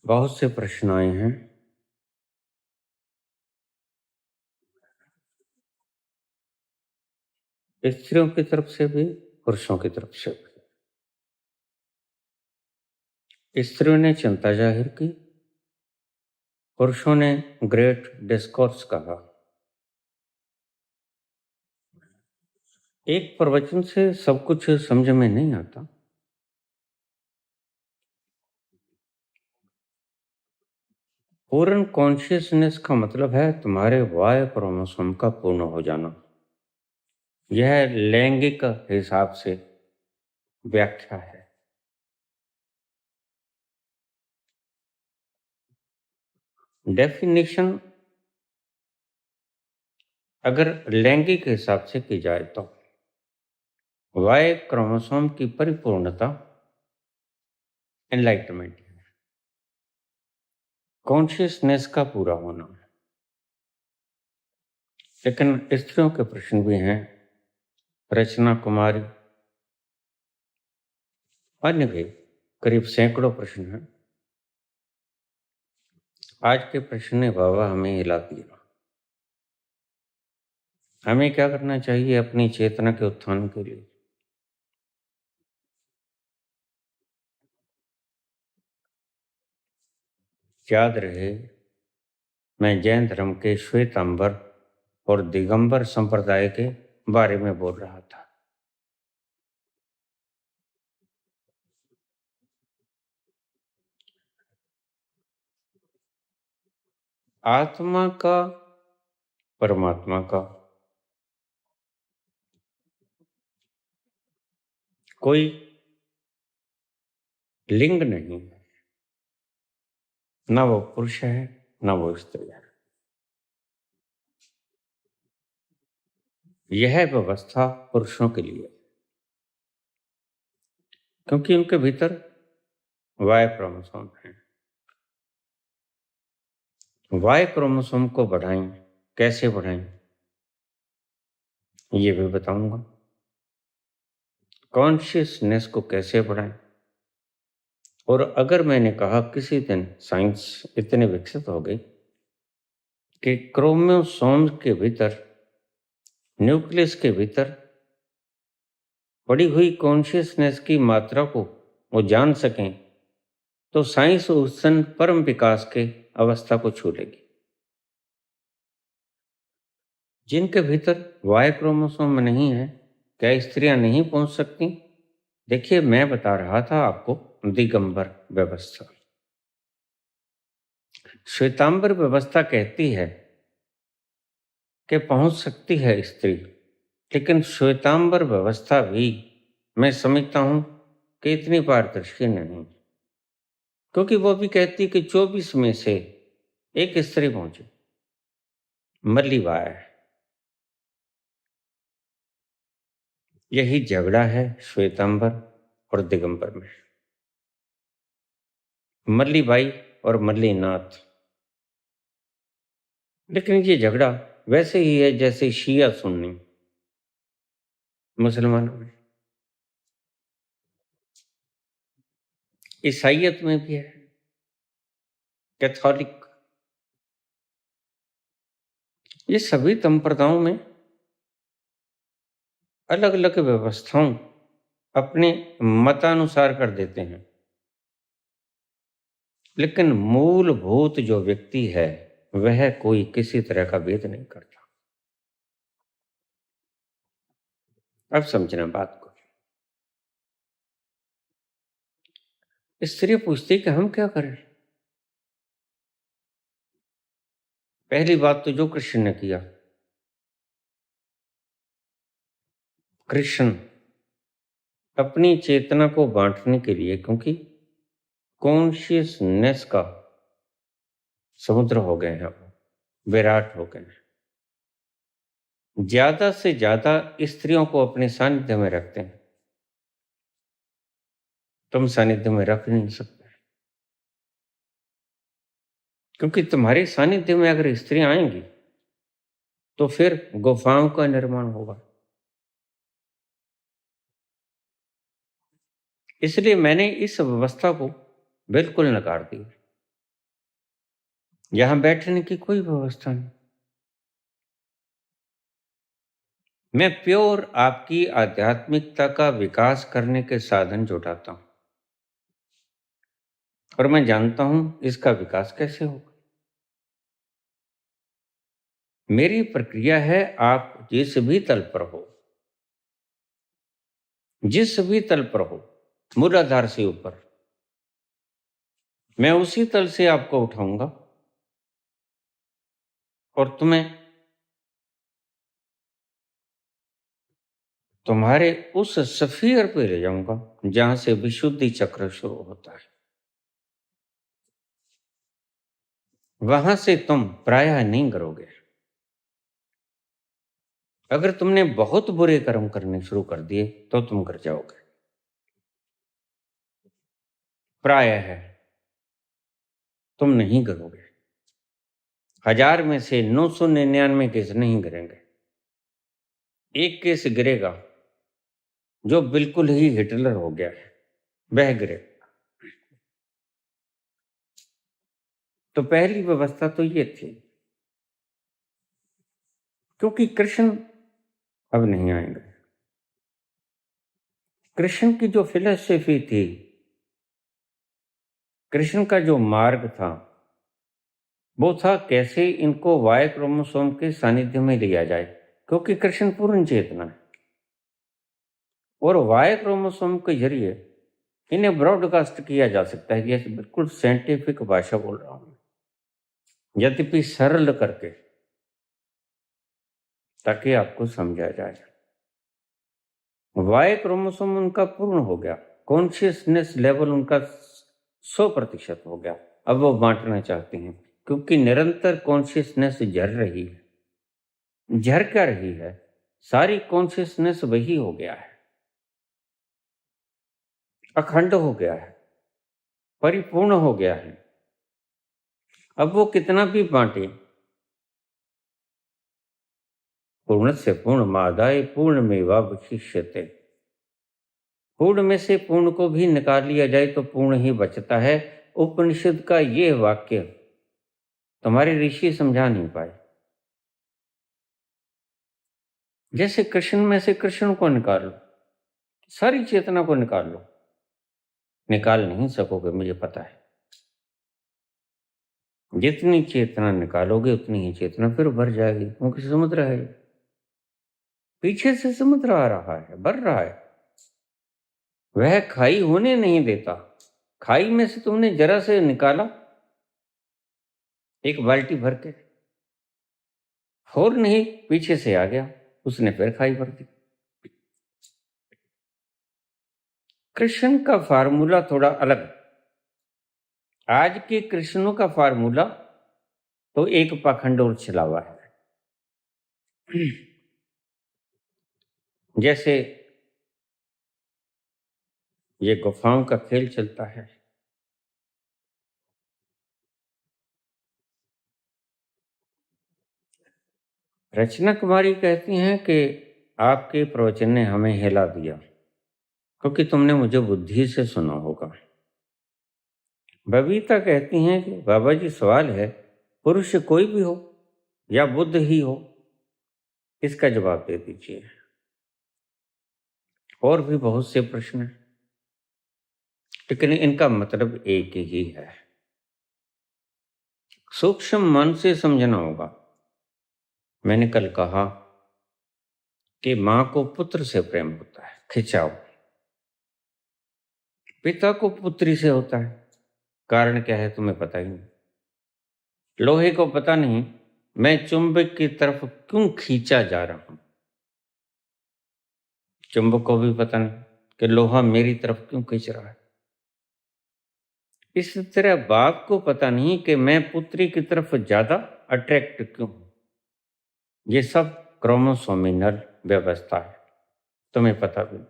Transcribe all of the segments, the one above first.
बहुत से प्रश्न आए हैं। स्त्रियों की तरफ से भी, पुरुषों की तरफ से भी। स्त्रियों ने चिंता जाहिर की, पुरुषों ने ग्रेट डिस्कोर्स कहा। एक प्रवचन से सब कुछ समझ में नहीं आता। पूर्ण कॉन्शियसनेस का मतलब है तुम्हारे वाय क्रोमोसोम का पूर्ण हो जाना। यह लैंगिक हिसाब से व्याख्या है। डेफिनेशन अगर लैंगिक हिसाब से की जाए तो वाई क्रोमोसोम की परिपूर्णता एनलाइटमेंट है, कॉन्शियसनेस का पूरा होना। लेकिन स्त्रियों के प्रश्न भी हैं, रचना कुमारी, अन्य भी करीब सैकड़ों प्रश्न हैं। आज के प्रश्न ने बाबा हमें हिला दिया। हमें क्या करना चाहिए अपनी चेतना के उत्थान के लिए? याद रहे, मैं जैन धर्म के श्वेतांबर और दिगंबर संप्रदाय के बारे में बोल रहा था। आत्मा का, परमात्मा का कोई लिंग नहीं है, ना वो पुरुष है ना वो स्त्री है। यह व्यवस्था पुरुषों के लिए, क्योंकि उनके भीतर वाई क्रोमोसोम है। वाई क्रोमोसोम को बढ़ाएं, कैसे बढ़ाएं ये भी बताऊंगा। कॉन्शियसनेस को कैसे बढ़ाएं, और अगर मैंने कहा किसी दिन साइंस इतने विकसित हो गई कि क्रोमोसोम के भीतर, न्यूक्लियस के भीतर पड़ी हुई कॉन्शियसनेस की मात्रा को वो जान सकें, तो साइंस उस दिन परम विकास के अवस्था को छू लेगी। जिनके भीतर वाई क्रोमोसोम नहीं है, क्या स्त्रियां नहीं पहुंच सकती? देखिए, मैं बता रहा था आपको दिगंबर व्यवस्था। श्वेतांबर व्यवस्था कहती है कि पहुंच सकती है स्त्री, लेकिन श्वेतांबर व्यवस्था भी मैं समझता हूं कि इतनी पारदर्शी नहीं, क्योंकि वो भी कहती है कि 24 में से एक स्त्री पहुंचे, मल्लीबाई। यही झगड़ा है श्वेतांबर और दिगंबर में, मल्लीबाई और मल्लीनाथ। लेकिन ये झगड़ा वैसे ही है जैसे शिया सुन्नी मुसलमानों में, ईसाइयत में भी है, कैथोलिक, ये सभी संप्रदायों में अलग अलग व्यवस्थाओं अपने मतानुसार कर देते हैं। लेकिन मूलभूत जो व्यक्ति है वह कोई किसी तरह का भेद नहीं करता। अब समझना बात को। स्त्री पूछती कि हम क्या करें? पहली बात तो जो कृष्ण ने किया, कृष्ण अपनी चेतना को बांटने के लिए, क्योंकि कॉन्शियसनेस का समुद्र हो गए हैं, विराट हो गए हैं, ज्यादा से ज्यादा स्त्रियों को अपने सानिध्य में रखते हैं। तुम सानिध्य में रख नहीं सकते, क्योंकि तुम्हारे सानिध्य में अगर स्त्रियां आएंगी तो फिर गुफाओं का निर्माण होगा। इसलिए मैंने इस व्यवस्था को बिल्कुल नकार दी। यहां बैठने की कोई व्यवस्था नहीं। मैं प्योर आपकी आध्यात्मिकता का विकास करने के साधन जुटाता हूं, और मैं जानता हूं इसका विकास कैसे होगा। मेरी प्रक्रिया है, आप जिस भी तल पर हो, जिस भी तल पर हो, मूलाधार से ऊपर, मैं उसी तल से आपको उठाऊंगा और तुम्हें तुम्हारे उस सफीयर पे ले जाऊंगा जहां से विशुद्धि चक्र शुरू होता है। वहां से तुम प्रायः नहीं करोगे। अगर तुमने बहुत बुरे कर्म करने शुरू कर दिए तो तुम कर जाओगे। प्रायः है, तुम नहीं करोगे। 1000 में से 999 केस नहीं गिरेंगे। एक केस गिरेगा जो बिल्कुल ही हिटलर हो गया है, वह गिरेगा। तो पहली व्यवस्था तो ये थी, क्योंकि कृष्ण अब नहीं आएंगे। कृष्ण की जो फिलॉसफी थी, कृष्ण का जो मार्ग था, वो था कैसे इनको वाई क्रोमोसोम के सानिध्य में लिया जाए, क्योंकि कृष्ण पूर्ण चेतना है और वाई क्रोमोसोम के जरिए इन्हें ब्रॉडकास्ट किया जा सकता है। जैसे बिल्कुल साइंटिफिक भाषा बोल रहा हूं, यद्यपि सरल करके, ताकि आपको समझा जाए। वाई क्रोमोसोम उनका पूर्ण हो गया, कॉन्शियसनेस लेवल उनका 100% हो गया। अब वो बांटना चाहते हैं, क्योंकि निरंतर कॉन्शियसनेस झर रही है। झर क्या रही है? सारी कॉन्शियसनेस वही हो गया है, अखंड हो गया है, परिपूर्ण हो गया है। अब वो कितना भी बांटे, पूर्ण से पूर्ण मादाय पूर्णमेवावशिष्यते, पूर्ण में से पूर्ण को भी निकाल लिया जाए तो पूर्ण ही बचता है। उपनिषद का ये वाक्य तुम्हारे ऋषि समझा नहीं पाए। जैसे कृष्ण में से कृष्ण को निकाल लो, सारी चेतना को निकाल लो, निकाल नहीं सकोगे, मुझे पता है। जितनी चेतना निकालोगे उतनी ही चेतना फिर भर जाएगी, क्योंकि समुद्र है, पीछे से समुद्र आ रहा है, भर रहा है। वह खाई होने नहीं देता। खाई में से तुमने जरा से निकाला एक बाल्टी भर के, और नहीं पीछे से आ गया, उसने फिर खाई भर दी। कृष्ण का फार्मूला थोड़ा अलग। आज के कृष्णों का फार्मूला तो एक पाखंड और छिला हुआ है। जैसे ये गुफाओं का खेल चलता है, रचना कुमारी कहती हैं कि आपके प्रवचन ने हमें हिला दिया, क्योंकि तुमने मुझे बुद्धि से सुना होगा। बबीता कहती हैं कि बाबा जी सवाल है, पुरुष कोई भी हो या बुद्ध ही हो, इसका जवाब दे दीजिए। और भी बहुत से प्रश्न हैं, लेकिन इनका मतलब एक ही है। सूक्ष्म मन से समझना होगा। मैंने कल कहा कि मां को पुत्र से प्रेम होता है, खिंचाव। पिता को पुत्री से होता है, कारण क्या है तुम्हें पता ही नहीं। लोहे को पता नहीं मैं चुंबक की तरफ क्यों खींचा जा रहा हूं, चुंबक को भी पता नहीं कि लोहा मेरी तरफ क्यों खींच रहा है। इस तरह बाप को पता नहीं कि मैं पुत्री की तरफ ज्यादा अट्रैक्ट क्यों हूं। ये सब क्रोमोसोमिनल व्यवस्था है, तुम्हें पता भी नहीं।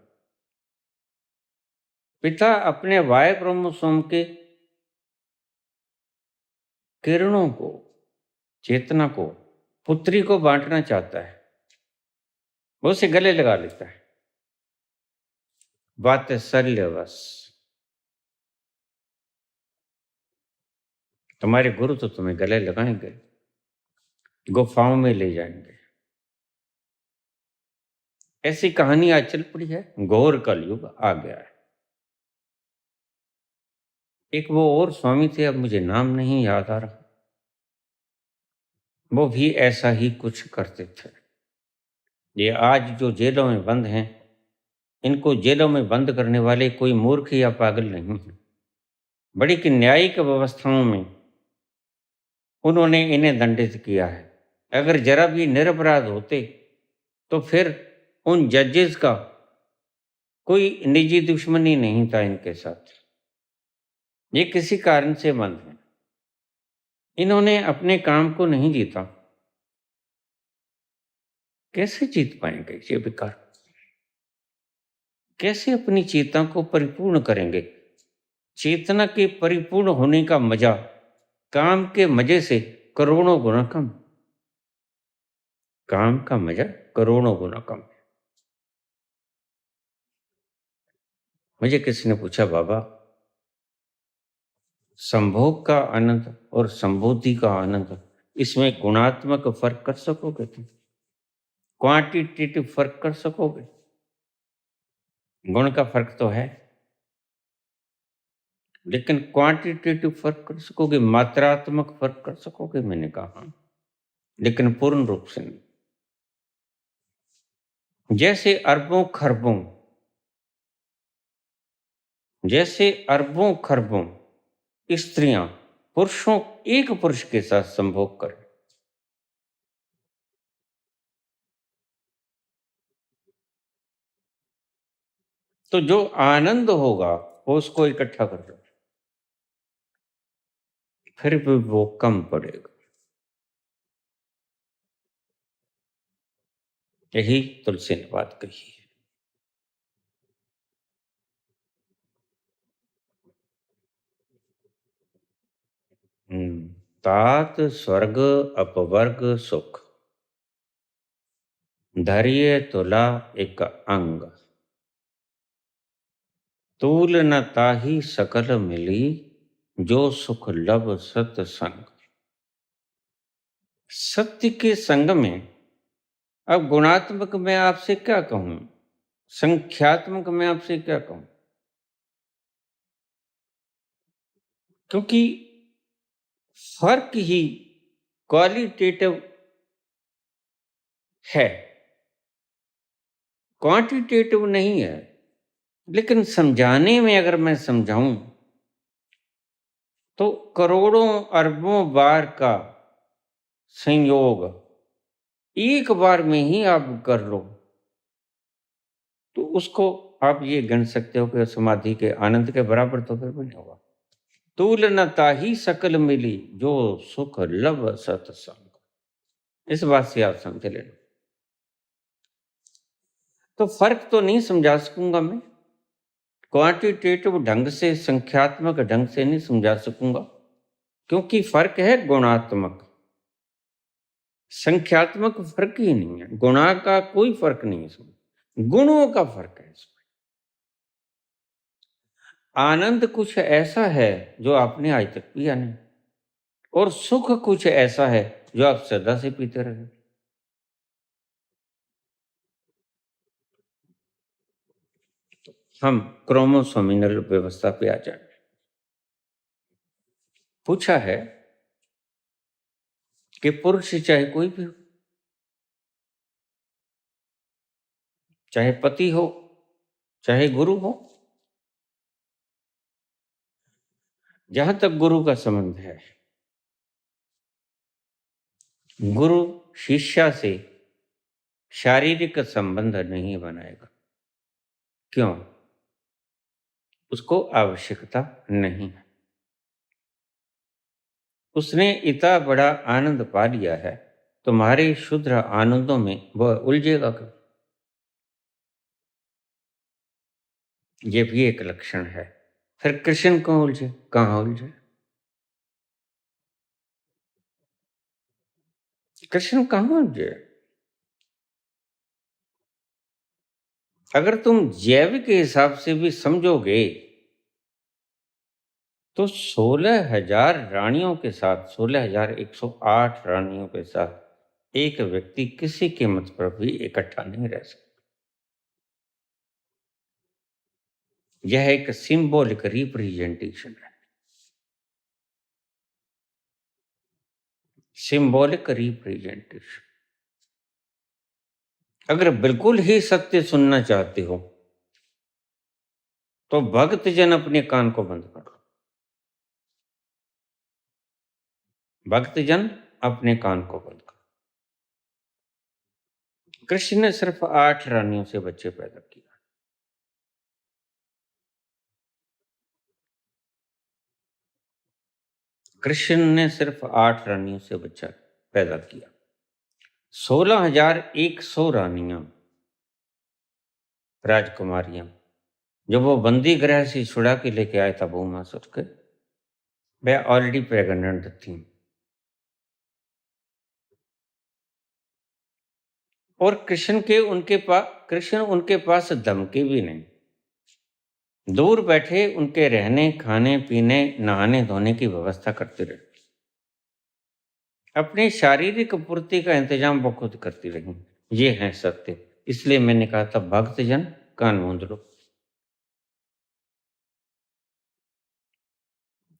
पिता अपने वाई क्रोमोसोम के किरणों को, चेतना को पुत्री को बांटना चाहता है, वो उसे गले लगा लेता है, वात्सल्यवश। तुम्हारे गुरु तो तुम्हें गले लगाएंगे, गुफाओं में ले जाएंगे। ऐसी कहानी आज चल पड़ी है, घोर कलयुग आ गया है। एक वो और स्वामी थे, अब मुझे नाम नहीं याद आ रहा, वो भी ऐसा ही कुछ करते थे। ये आज जो जेलों में बंद हैं, इनको जेलों में बंद करने वाले कोई मूर्ख या पागल नहीं है। बड़ी कि न्यायिक व्यवस्थाओं में उन्होंने इन्हें दंडित किया है। अगर जरा भी निरपराध होते तो फिर उन जजेस का कोई निजी दुश्मनी नहीं था इनके साथ। ये किसी कारण से बंद है। इन्होंने अपने काम को नहीं जीता, कैसे जीत पाएंगे ये विकार? कैसे अपनी चेतना को परिपूर्ण करेंगे? चेतना के परिपूर्ण होने का मजा काम के मजे से करोड़ों गुना कम। काम का मजा करोड़ों गुना कम। मुझे किसी ने पूछा, बाबा संभोग का आनंद और संबोधि का आनंद, इसमें गुणात्मक फर्क कर सकोगे तुम? क्वांटिटेटिव फर्क कर सकोगे? गुण का फर्क तो है, लेकिन क्वांटिटेटिव फर्क कर सकोगे, मात्रात्मक फर्क कर सकोगे? मैंने कहा हाँ, लेकिन पूर्ण रूप से नहीं। जैसे अरबों खरबों, जैसे अरबों खरबों स्त्रियां पुरुषों एक पुरुष के साथ संभोग करें, तो जो आनंद होगा वो उसको इकट्ठा कर लो, फिर भी वो कम पड़ेगा। यही तुलसी ने बात कही है। तात स्वर्ग अपवर्ग सुख, धैर्य तुला एक अंग, तूल न ताही सकल मिली, जो सुख लब सत्संग। सत्य के संग में, अब गुणात्मक मैं आपसे क्या कहूं, संख्यात्मक मैं आपसे क्या कहूं, क्योंकि फर्क ही क्वालिटेटिव है, क्वांटिटेटिव नहीं है। लेकिन समझाने में अगर मैं समझाऊं तो करोड़ों अरबों बार का संयोग एक बार में ही आप कर लो, तो उसको आप ये गण सकते हो कि समाधि के आनंद के बराबर तो फिर भी नहीं होगा। तूल न ताही सकल मिली, जो सुख लब सत्संग। इस बात से आप समझ लेना। तो फर्क तो नहीं समझा सकूंगा मैं, क्वांटिटेटिव ढंग से, संख्यात्मक ढंग से नहीं समझा सकूंगा, क्योंकि फर्क है गुणात्मक। संख्यात्मक फर्क ही नहीं है, गुणा का कोई फर्क नहीं है इसमें, गुणों का फर्क है इसमें। आनंद कुछ ऐसा है जो आपने आज तक पिया नहीं, और सुख कुछ ऐसा है जो आप सदा से पीते रहे। हम क्रोमोसोमिनल व्यवस्था पे आ जाए। पूछा है कि पुरुष चाहे कोई भी हो, चाहे पति हो, चाहे गुरु हो, जहां तक गुरु का संबंध है, गुरु शिष्या से शारीरिक संबंध नहीं बनाएगा। क्यों? उसको आवश्यकता नहीं है। उसने इतना बड़ा आनंद पा लिया है, तुम्हारे शुद्र आनंदों में वह उलझेगा क्यों? ये भी एक लक्षण है। फिर कृष्ण कहाँ उलझे, कहाँ उलझे? कृष्ण कहाँ उलझे? अगर तुम जैविक हिसाब से भी समझोगे तो 16,000 रानियों के साथ, 16,108 रानियों के साथ एक व्यक्ति किसी कीमत पर भी इकट्ठा नहीं रह सकता। यह एक सिंबॉलिक रिप्रेजेंटेशन है। Symbolic representation. अगर बिल्कुल ही सत्य सुनना चाहते हो तो भक्तजन अपने कान को बंद कर लो। भक्तजन अपने कान को बंद करो। कृष्ण ने सिर्फ 8 रानियों से बच्चे पैदा किया। कृष्ण ने सिर्फ 8 रानियों से बच्चा पैदा किया। 16,100 रानियां, राजकुमारियां, जब वो बंदी गृह से छुड़ा के लेके आया था भौमासुर के, वह ऑलरेडी प्रेग्नेंट थी। और कृष्ण उनके पास धमकी भी नहीं। दूर बैठे उनके रहने, खाने, पीने, नहाने धोने की व्यवस्था करते रहे। अपनी शारीरिक पूर्ति का इंतजाम वो खुद करती रही। ये है सत्य। इसलिए मैंने कहा था भक्तजन कान मूंद लो।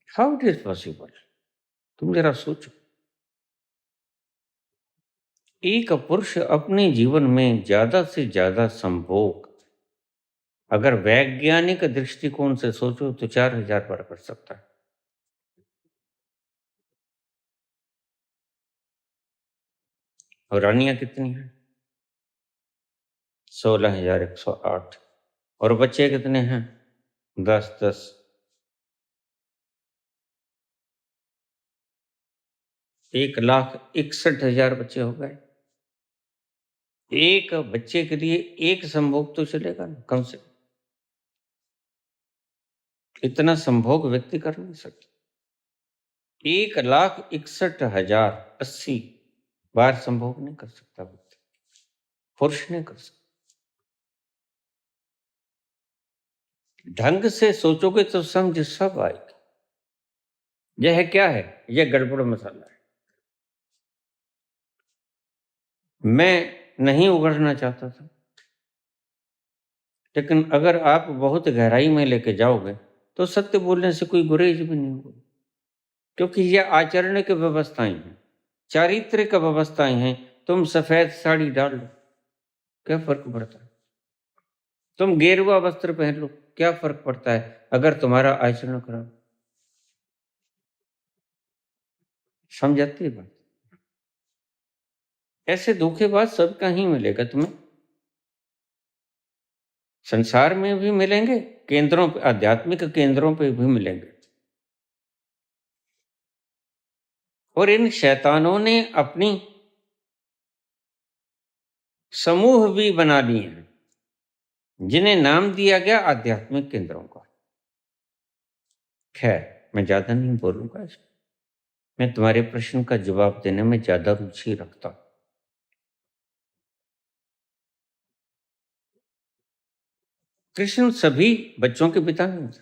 How it is possible? तुम जरा सोचो। एक पुरुष अपने जीवन में ज्यादा से ज्यादा संभोग, अगर वैज्ञानिक दृष्टिकोण से सोचो तो 4,000 बार कर सकता है। और रानियां कितनी हैं? 16,108। और बच्चे कितने हैं? 10-10। 1,61,000 बच्चे हो गए। एक बच्चे के लिए एक संभोग तो चलेगा ना, कम से कम। इतना संभोग व्यक्ति कर नहीं सकता। 1,61,080 बार संभोग नहीं कर सकता व्यक्ति, पुरुष नहीं कर सकता। ढंग से सोचोगे तो समझ सब आएगी। यह क्या है? यह गड़बड़ मसाला है। मैं नहीं उगड़ना चाहता था, लेकिन अगर आप बहुत गहराई में लेके जाओगे तो सत्य बोलने से कोई गुरेज भी नहीं होगा। क्योंकि ये आचरण की व्यवस्थाएं हैं, चारित्रिक व्यवस्थाएं हैं। तुम सफेद साड़ी डाल लो, क्या फर्क पड़ता है? तुम गेरुआ वस्त्र पहन लो, क्या फर्क पड़ता है अगर तुम्हारा आचरण खराब? समझाती है बात? ऐसे धोखेबाज सब कहीं मिलेगा तुम्हें। संसार में भी मिलेंगे, केंद्रों पे, आध्यात्मिक केंद्रों पे भी मिलेंगे। और इन शैतानों ने अपनी समूह भी बना लिए हैं, जिन्हें नाम दिया गया आध्यात्मिक केंद्रों का। खैर, मैं ज्यादा नहीं बोलूंगा इसमें। मैं तुम्हारे प्रश्न का जवाब देने में ज्यादा रुचि रखता हूं। कृष्ण सभी बच्चों के पिता नहीं थे।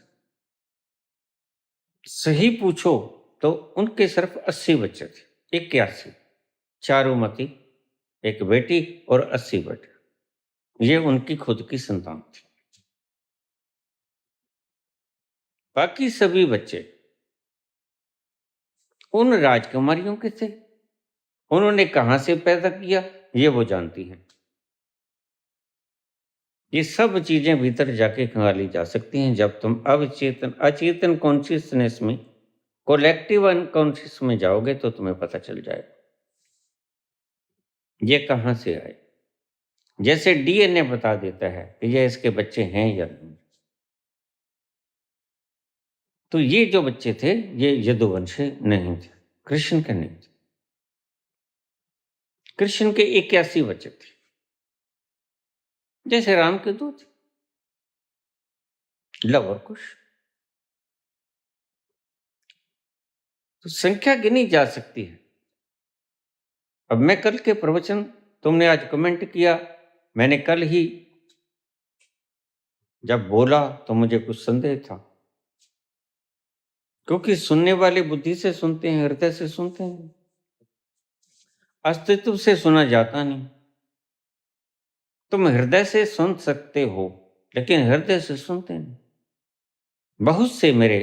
सही पूछो तो उनके सिर्फ 80 बच्चे थे। 81, चारुमती, एक बेटी और 80 बेटे। ये उनकी खुद की संतान थी। बाकी सभी बच्चे उन राजकुमारियों के थे। उन्होंने कहां से पैदा किया ये वो जानती हैं। ये सब चीजें भीतर जाके खंगाली जा सकती हैं जब तुम अवचेतन अचेतन कॉन्शियसनेस में, कोलेक्टिव अनकॉन्शियस में जाओगे तो तुम्हें पता चल जाएगा ये कहां से आए। जैसे डीएनए बता देता है कि ये इसके बच्चे हैं या नहीं। तो ये जो बच्चे थे ये यदुवंशी नहीं थे, कृष्ण के नहीं थे। कृष्ण के 81 बच्चे थे, जैसे राम के 2 थे, लव और कुश। तो संख्या गिनी जा सकती है। अब मैं कल के प्रवचन, तुमने आज कमेंट किया, मैंने कल ही जब बोला तो मुझे कुछ संदेह था, क्योंकि सुनने वाले बुद्धि से सुनते हैं, हृदय से सुनते हैं, अस्तित्व से सुना जाता नहीं। तुम हृदय से सुन सकते हो, लेकिन हृदय से सुनते नहीं। बहुत से मेरे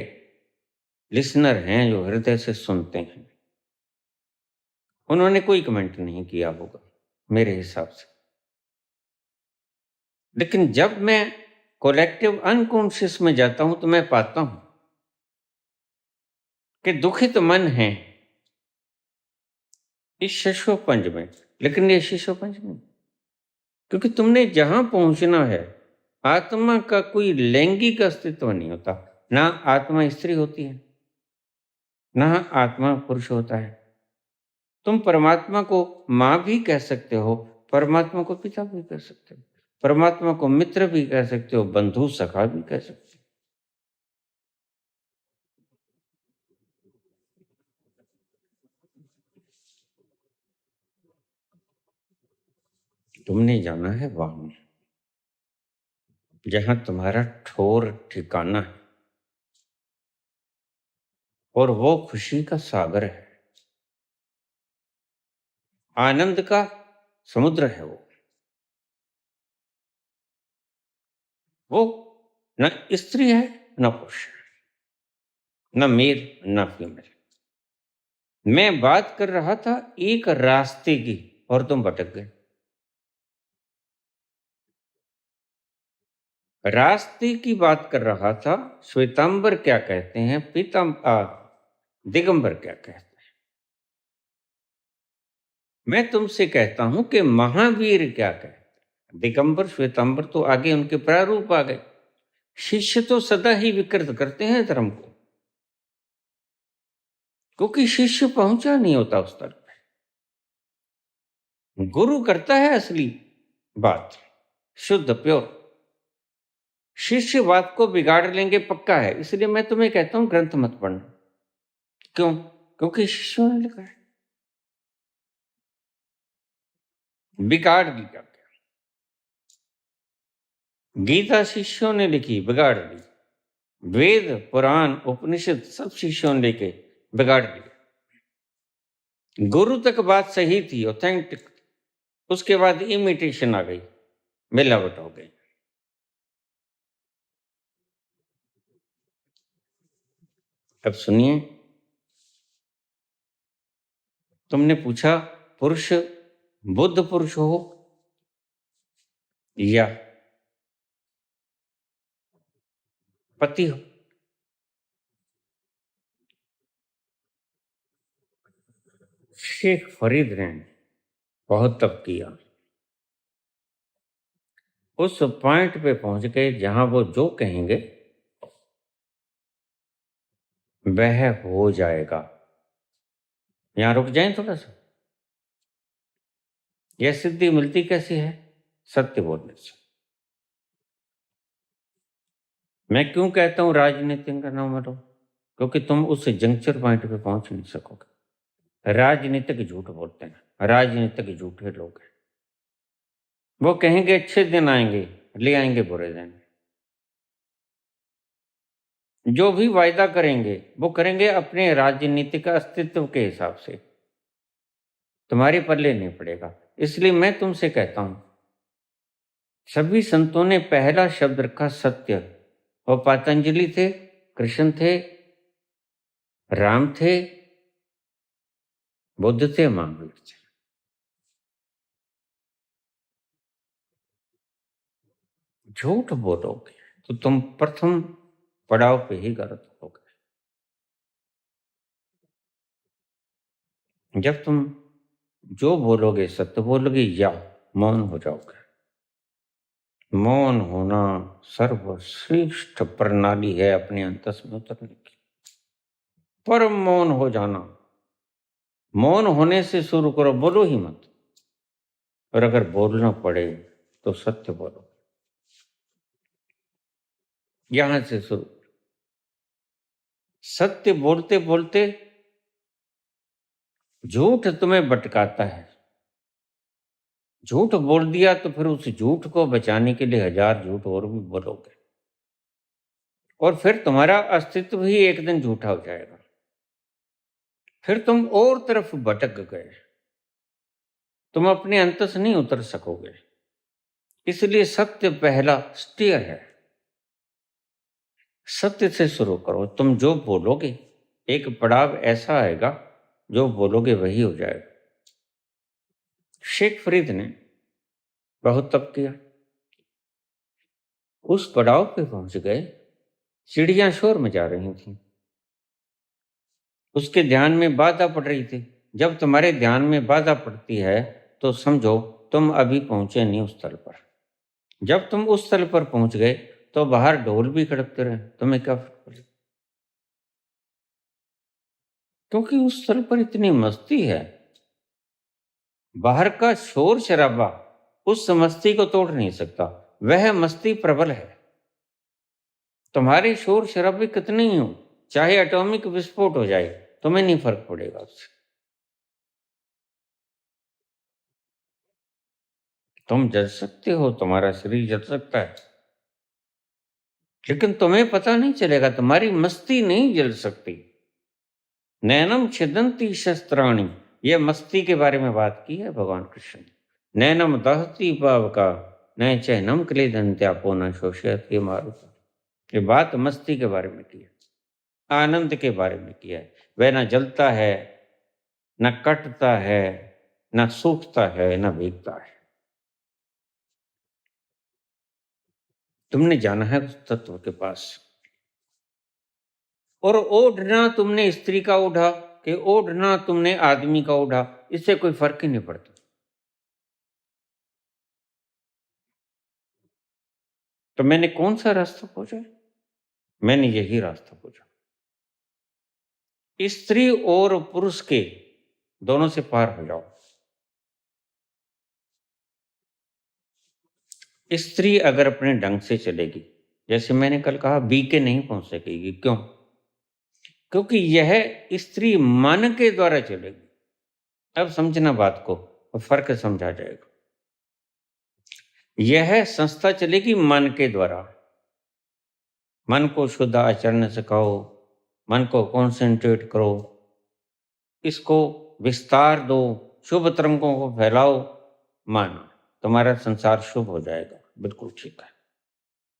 लिसनर हैं जो हृदय से सुनते हैं, उन्होंने कोई कमेंट नहीं किया होगा मेरे हिसाब से। लेकिन जब मैं कलेक्टिव अनकॉन्शियस में जाता हूं तो मैं पाता हूं कि दुखित मन है इस शिशोपंज में, लेकिन ये शिशोपंज नहीं, क्योंकि तुमने जहां पहुंचना है, आत्मा का कोई लैंगिक अस्तित्व नहीं होता। ना आत्मा स्त्री होती है, ना आत्मा पुरुष होता है। तुम परमात्मा को माँ भी कह सकते हो, परमात्मा को पिता भी कह सकते हो, परमात्मा को मित्र भी कह सकते हो, बंधु सखा भी कह सकते हो। तुमने जाना है वहां जहां तुम्हारा ठोर ठिकाना है, और वो खुशी का सागर है, आनंद का समुद्र है। वो न स्त्री है न पुरुष है, न मेल न फीमेल। मैं बात कर रहा था एक रास्ते की, और तुम भटक गए। रास्ते की बात कर रहा था, श्वेतांबर क्या कहते हैं, दिगंबर क्या कहते हैं। मैं तुमसे कहता हूं कि महावीर क्या कहते हैं। दिगंबर श्वेतांबर तो आगे उनके प्रारूप आ गए। शिष्य तो सदा ही विकृत करते हैं धर्म को, क्योंकि शिष्य पहुंचा नहीं होता उस तरफ। गुरु करता है असली बात, शुद्ध प्योर। शिष्य बात को बिगाड़ लेंगे पक्का है। इसलिए मैं तुम्हें कहता हूं ग्रंथ मत पढ़ना। क्यों? क्योंकि शिष्यों ने लिखा है, बिगाड़ दिया। गीता शिष्यों ने लिखी, बिगाड़ दी। वेद पुराण उपनिषद सब शिष्यों ने लिखे, बिगाड़ दिया। गुरु तक बात सही थी, ऑथेंटिक, उसके बाद इमिटेशन आ गई, मिलावट हो गई। अब सुनिए, तुमने पूछा पुरुष बुद्ध पुरुष हो या पति हो। शेख फरीद ने बहुत तप किया, उस पॉइंट पे पहुंच गए जहां वो जो कहेंगे वह हो जाएगा। यहां रुक जाएं थोड़ा सा। यह सिद्धि मिलती कैसी है? सत्य बोलने से। मैं क्यों कहता हूं राजनीति का नाम हटो? क्योंकि तुम उस जंक्चर पॉइंट पे पहुंच नहीं सकोगे। राजनीतिक झूठ बोलते हैं, राजनीतिक झूठे लोग हैं। वो कहेंगे अच्छे दिन आएंगे, ले आएंगे बुरे दिन। जो भी वायदा करेंगे वो करेंगे अपने राजनीतिक अस्तित्व के हिसाब से, तुम्हारे पल्ले नहीं पड़ेगा। इसलिए मैं तुमसे कहता हूं, सभी संतों ने पहला शब्द रखा सत्य। वो पतंजलि थे, कृष्ण थे, राम थे, बुद्ध थे, महावीर थे। झूठ बोलोगे तो तुम प्रथम पड़ाव पे ही गलत होगे। जब तुम जो बोलोगे सत्य बोलोगे या मौन हो जाओगे। मौन होना सर्वश्रेष्ठ प्रणाली है अपने अंतस में उतरने की। परम मौन हो जाना। मौन होने से शुरू करो, बोलो ही मत। और अगर बोलना पड़े तो सत्य बोलो। यहां से शुरू। सत्य बोलते बोलते झूठ तुम्हें भटकाता है। झूठ बोल दिया तो फिर उस झूठ को बचाने के लिए हजार झूठ और भी बोलोगे। और फिर तुम्हारा अस्तित्व ही एक दिन झूठा हो जाएगा। फिर तुम और तरफ भटक गए, तुम अपने अंत से नहीं उतर सकोगे। इसलिए सत्य पहला स्टेयर है। सत्य से शुरू करो। तुम जो बोलोगे, एक पड़ाव ऐसा आएगा, जो बोलोगे वही हो जाएगा। शेख फरीद ने बहुत तप किया, उस पड़ाव पे पहुंच गए, चिड़ियां शोर मचा रही थी, उसके ध्यान में बाधा पड़ रही थी। जब तुम्हारे ध्यान में बाधा पड़ती है तो समझो तुम अभी पहुंचे नहीं उस स्थल पर। जब तुम उस स्थल पर पहुंच गए तो बाहर ढोल भी खड़कते रहे, तुम्हें क्या फर्क पड़े? क्योंकि उस स्थल पर इतनी मस्ती है। बाहर का शोर शराबा उस मस्ती को तोड़ नहीं सकता, वह मस्ती प्रबल है। तुम्हारे शोर शराबे कितने ही हो, चाहे एटॉमिक विस्फोट हो जाए, तुम्हें नहीं फर्क पड़ेगा उससे। तुम जल सकते हो, तुम्हारा शरीर जल सकता है, लेकिन तुम्हें पता नहीं चलेगा, तुम्हारी मस्ती नहीं जल सकती। नैनम छिदंती शस्त्राणी, यह मस्ती के बारे में बात की है भगवान कृष्ण ने। नैनम दहती पाव का, न चैनम क्लेदंत्यापो न शोषयति मारुता। ये बात मस्ती के बारे में की है, आनंद के बारे में किया है। वह न जलता है, न कटता है, न सूखता है, न भीगता है। तुमने जाना है उस तत्व के पास। और ओढ़ना तुमने स्त्री का ओढ़ा कि ओढ़ना तुमने आदमी का ओढ़ा, इससे कोई फर्क ही नहीं पड़ता। तो मैंने कौन सा रास्ता खोजा? मैंने यही रास्ता खोजा। स्त्री और पुरुष के दोनों से पार हो जाओ। स्त्री अगर अपने ढंग से चलेगी, जैसे मैंने कल कहा, बीके नहीं पहुंच सकेगी। क्यों? क्योंकि यह स्त्री मन के द्वारा चलेगी। अब समझना बात को, और फर्क समझा जाएगा। यह संस्था चलेगी मन के द्वारा। मन को शुद्ध आचरण सिखाओ, मन को कॉन्सेंट्रेट करो, इसको विस्तार दो, शुभ तरंगों को फैलाओ, मानो तुम्हारा संसार शुभ हो जाएगा। बिल्कुल ठीक है,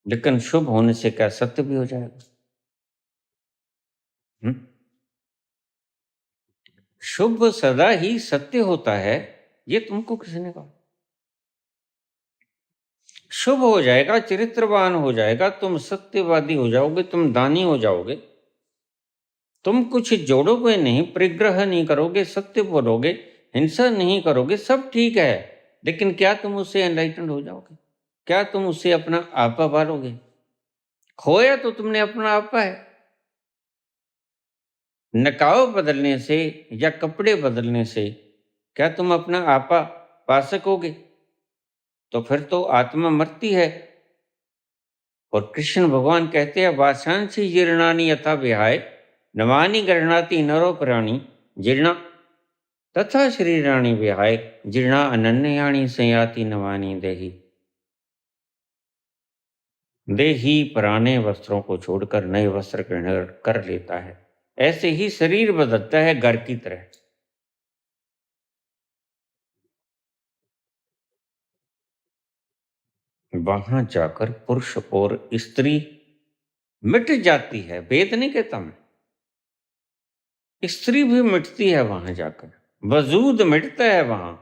लेकिन शुभ होने से क्या सत्य भी हो जाएगा? शुभ सदा ही सत्य होता है, ये तुमको किसने कहा? शुभ हो जाएगा, चरित्रवान हो जाएगा, तुम सत्यवादी हो जाओगे, तुम दानी हो जाओगे। तुम कुछ जोड़ोगे नहीं, परिग्रह नहीं करोगे, सत्य बोलोगे, हिंसा नहीं करोगे, सब ठीक है। लेकिन क्या तुम उससे एनलाइटेंड हो जाओगे? क्या तुम उससे अपना आपा पालोगे? खोया तो तुमने अपना आपा है। नकाब बदलने से या कपड़े बदलने से क्या तुम अपना आपा पा सकोगे? तो फिर तो आत्मा मरती है। और कृष्ण भगवान कहते हैं, वासांसी जीर्णानि यथा विहाय नवानि गृह्णाति नरो प्राणी जीर्णा तथा शरीराणि विहाय जीर्णा अनन्यानि संयाति नवानि देहि। देही पुराने वस्त्रों को छोड़कर नए वस्त्र ग्रहण कर लेता है। ऐसे ही शरीर बदलता है घर की तरह। वहां जाकर पुरुष और स्त्री मिट जाती है। वेद नहीं कहता मैं, स्त्री भी मिटती है वहां जाकर। वजूद मिटता है वहां,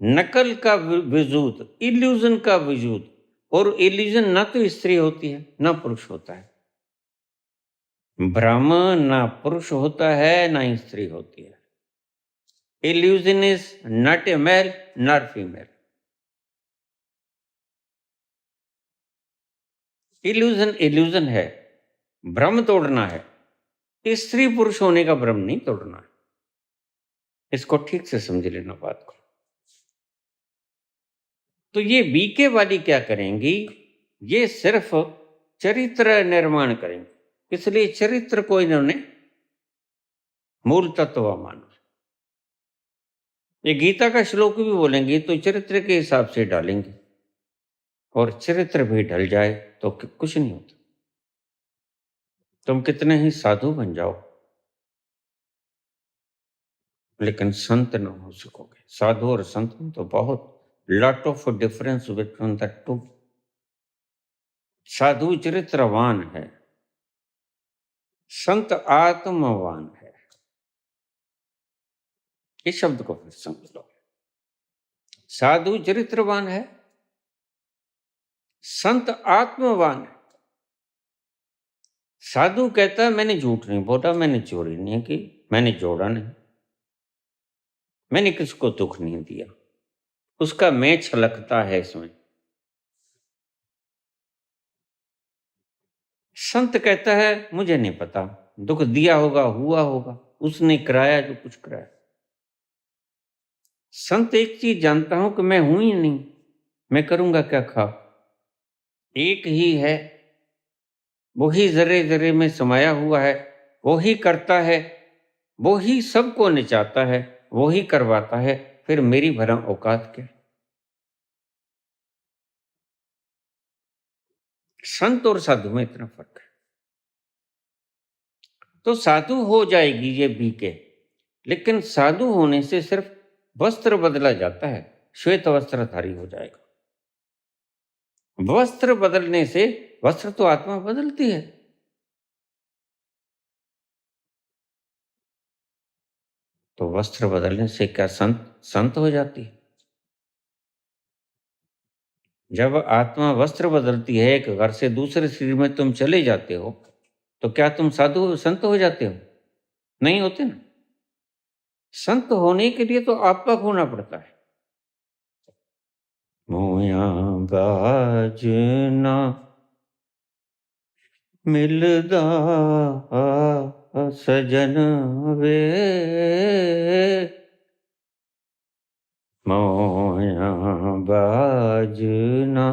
नकल का वजूद, इल्यूजन का वजूद। और इल्यूजन ना तो स्त्री होती है ना पुरुष होता है। ब्रह्म ना पुरुष होता है ना स्त्री होती है। Illusion is not a male not female. Illusion illusion है, भ्रम तोड़ना है। स्त्री पुरुष होने का भ्रम नहीं तोड़ना है। इसको ठीक से समझ लेना बात को। तो ये बीके वाली क्या करेंगी? ये सिर्फ चरित्र निर्माण करेंगे। इसलिए चरित्र को इन्होंने मूल तत्व माना। ये गीता का श्लोक भी बोलेंगे तो चरित्र के हिसाब से डालेंगे, और चरित्र भी ढल जाए तो कुछ नहीं होता। तुम कितने ही साधु बन जाओ, लेकिन संत न हो सकोगे। साधु और संत में तो बहुत lot of difference between the two. साधु चरित्रवान है, संत आत्मवान है। इस शब्द को फिर समझ लो। साधु चरित्रवान है, संत आत्मवान है। साधु कहता है मैंने झूठ नहीं बोला, मैंने चोरी नहीं की, मैंने जोड़ा नहीं, मैंने किसको दुख नहीं दिया। उसका मैं छलकता है इसमें। संत कहता है मुझे नहीं पता, दुख दिया होगा, हुआ होगा, उसने कराया जो कुछ कराया। संत एक चीज जानता हूं कि मैं हूं ही नहीं, मैं करूंगा क्या खा। एक ही है, वो ही जरे जरे में समाया हुआ है, वो ही करता है, वो ही सबको नचाता है, वो ही करवाता है, फिर मेरी भरम औकात क्या। संत और साधु में इतना फर्क है। तो साधु हो जाएगी ये बीके, लेकिन साधु होने से सिर्फ वस्त्र बदला जाता है, श्वेत वस्त्रधारी हो जाएगा। वस्त्र बदलने से वस्त्र तो आत्मा बदलती है। तो वस्त्र बदलने से क्या संत संत हो जाती है? जब आत्मा वस्त्र बदलती है, एक घर से दूसरे शरीर में तुम चले जाते हो, तो क्या तुम साधु संत हो जाते हो? नहीं होते ना। संत होने के लिए तो आपका होना पड़ता है। मोया बाजना मिलदा सजन वे, मोया बाजना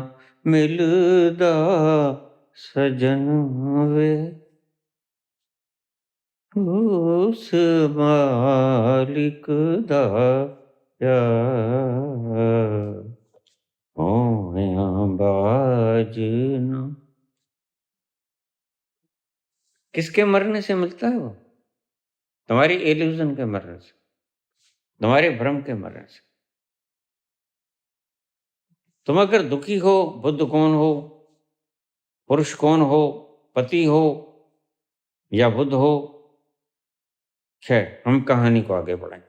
मिलदा सजन वे, उस मालिक दा प्यार मोया बाजना। किसके मरने से मिलता है वो? तुम्हारी इल्यूजन के मरने से, तुम्हारे भ्रम के मरने से। तुम अगर दुखी हो, बुद्ध कौन हो, पुरुष कौन हो, पति हो या बुद्ध हो, खैर हम कहानी को आगे बढ़ाएं।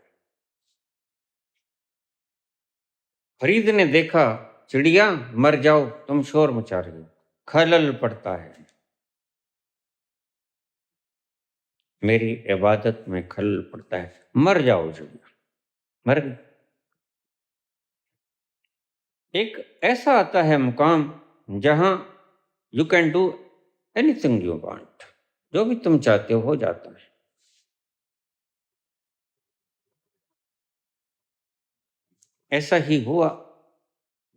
फरीद ने देखा चिड़िया मर जाओ, तुम शोर मचा रही हो, खलल पड़ता है, मेरी इबादत में खलल पड़ता है, मर जाओ चिड़िया। मर गई। एक ऐसा आता है मुकाम जहां you can do anything you want, जो भी तुम चाहते हो जाता है। ऐसा ही हुआ।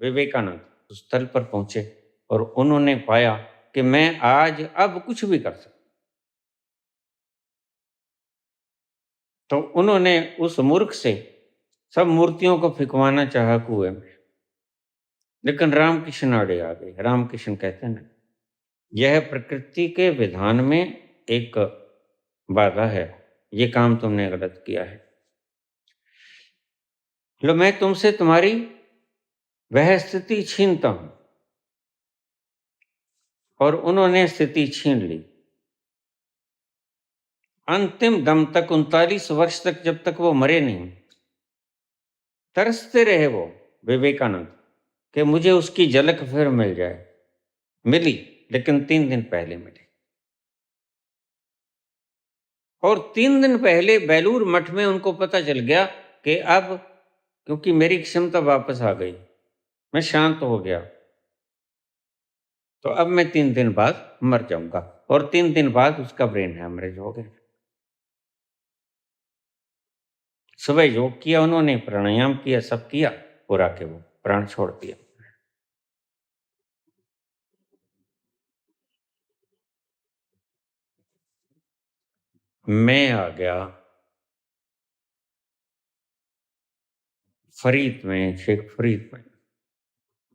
विवेकानंद उस स्थल पर पहुंचे और उन्होंने पाया कि मैं आज अब कुछ भी कर सकता। तो उन्होंने उस मूर्ख से सब मूर्तियों को फिकवाना चाहा कुएं में, लेकिन रामकृष्ण आड़े आ गए। रामकृष्ण कहते हैं ना, यह प्रकृति के विधान में एक बाधा है, ये काम तुमने गलत किया है। लो मैं तुमसे तुम्हारी वह स्थिति छीनता हूं। और उन्होंने स्थिति छीन ली। अंतिम दम तक 39 वर्ष तक, जब तक वो मरे नहीं, तरसते रहे वो विवेकानंद कि मुझे उसकी झलक फिर मिल जाए। मिली, लेकिन 3 दिन पहले मिली। और 3 दिन पहले बेलूर मठ में उनको पता चल गया कि अब क्योंकि मेरी क्षमता वापस आ गई, मैं शांत हो गया, तो अब मैं 3 दिन बाद मर जाऊंगा। और 3 दिन बाद उसका ब्रेन हैमरेज हो गया। सुबह योग किया उन्होंने, प्राणायाम किया, सब किया, और आके वो प्राण छोड़ दिया। मैं आ गया फरीद में, शेख फरीद में।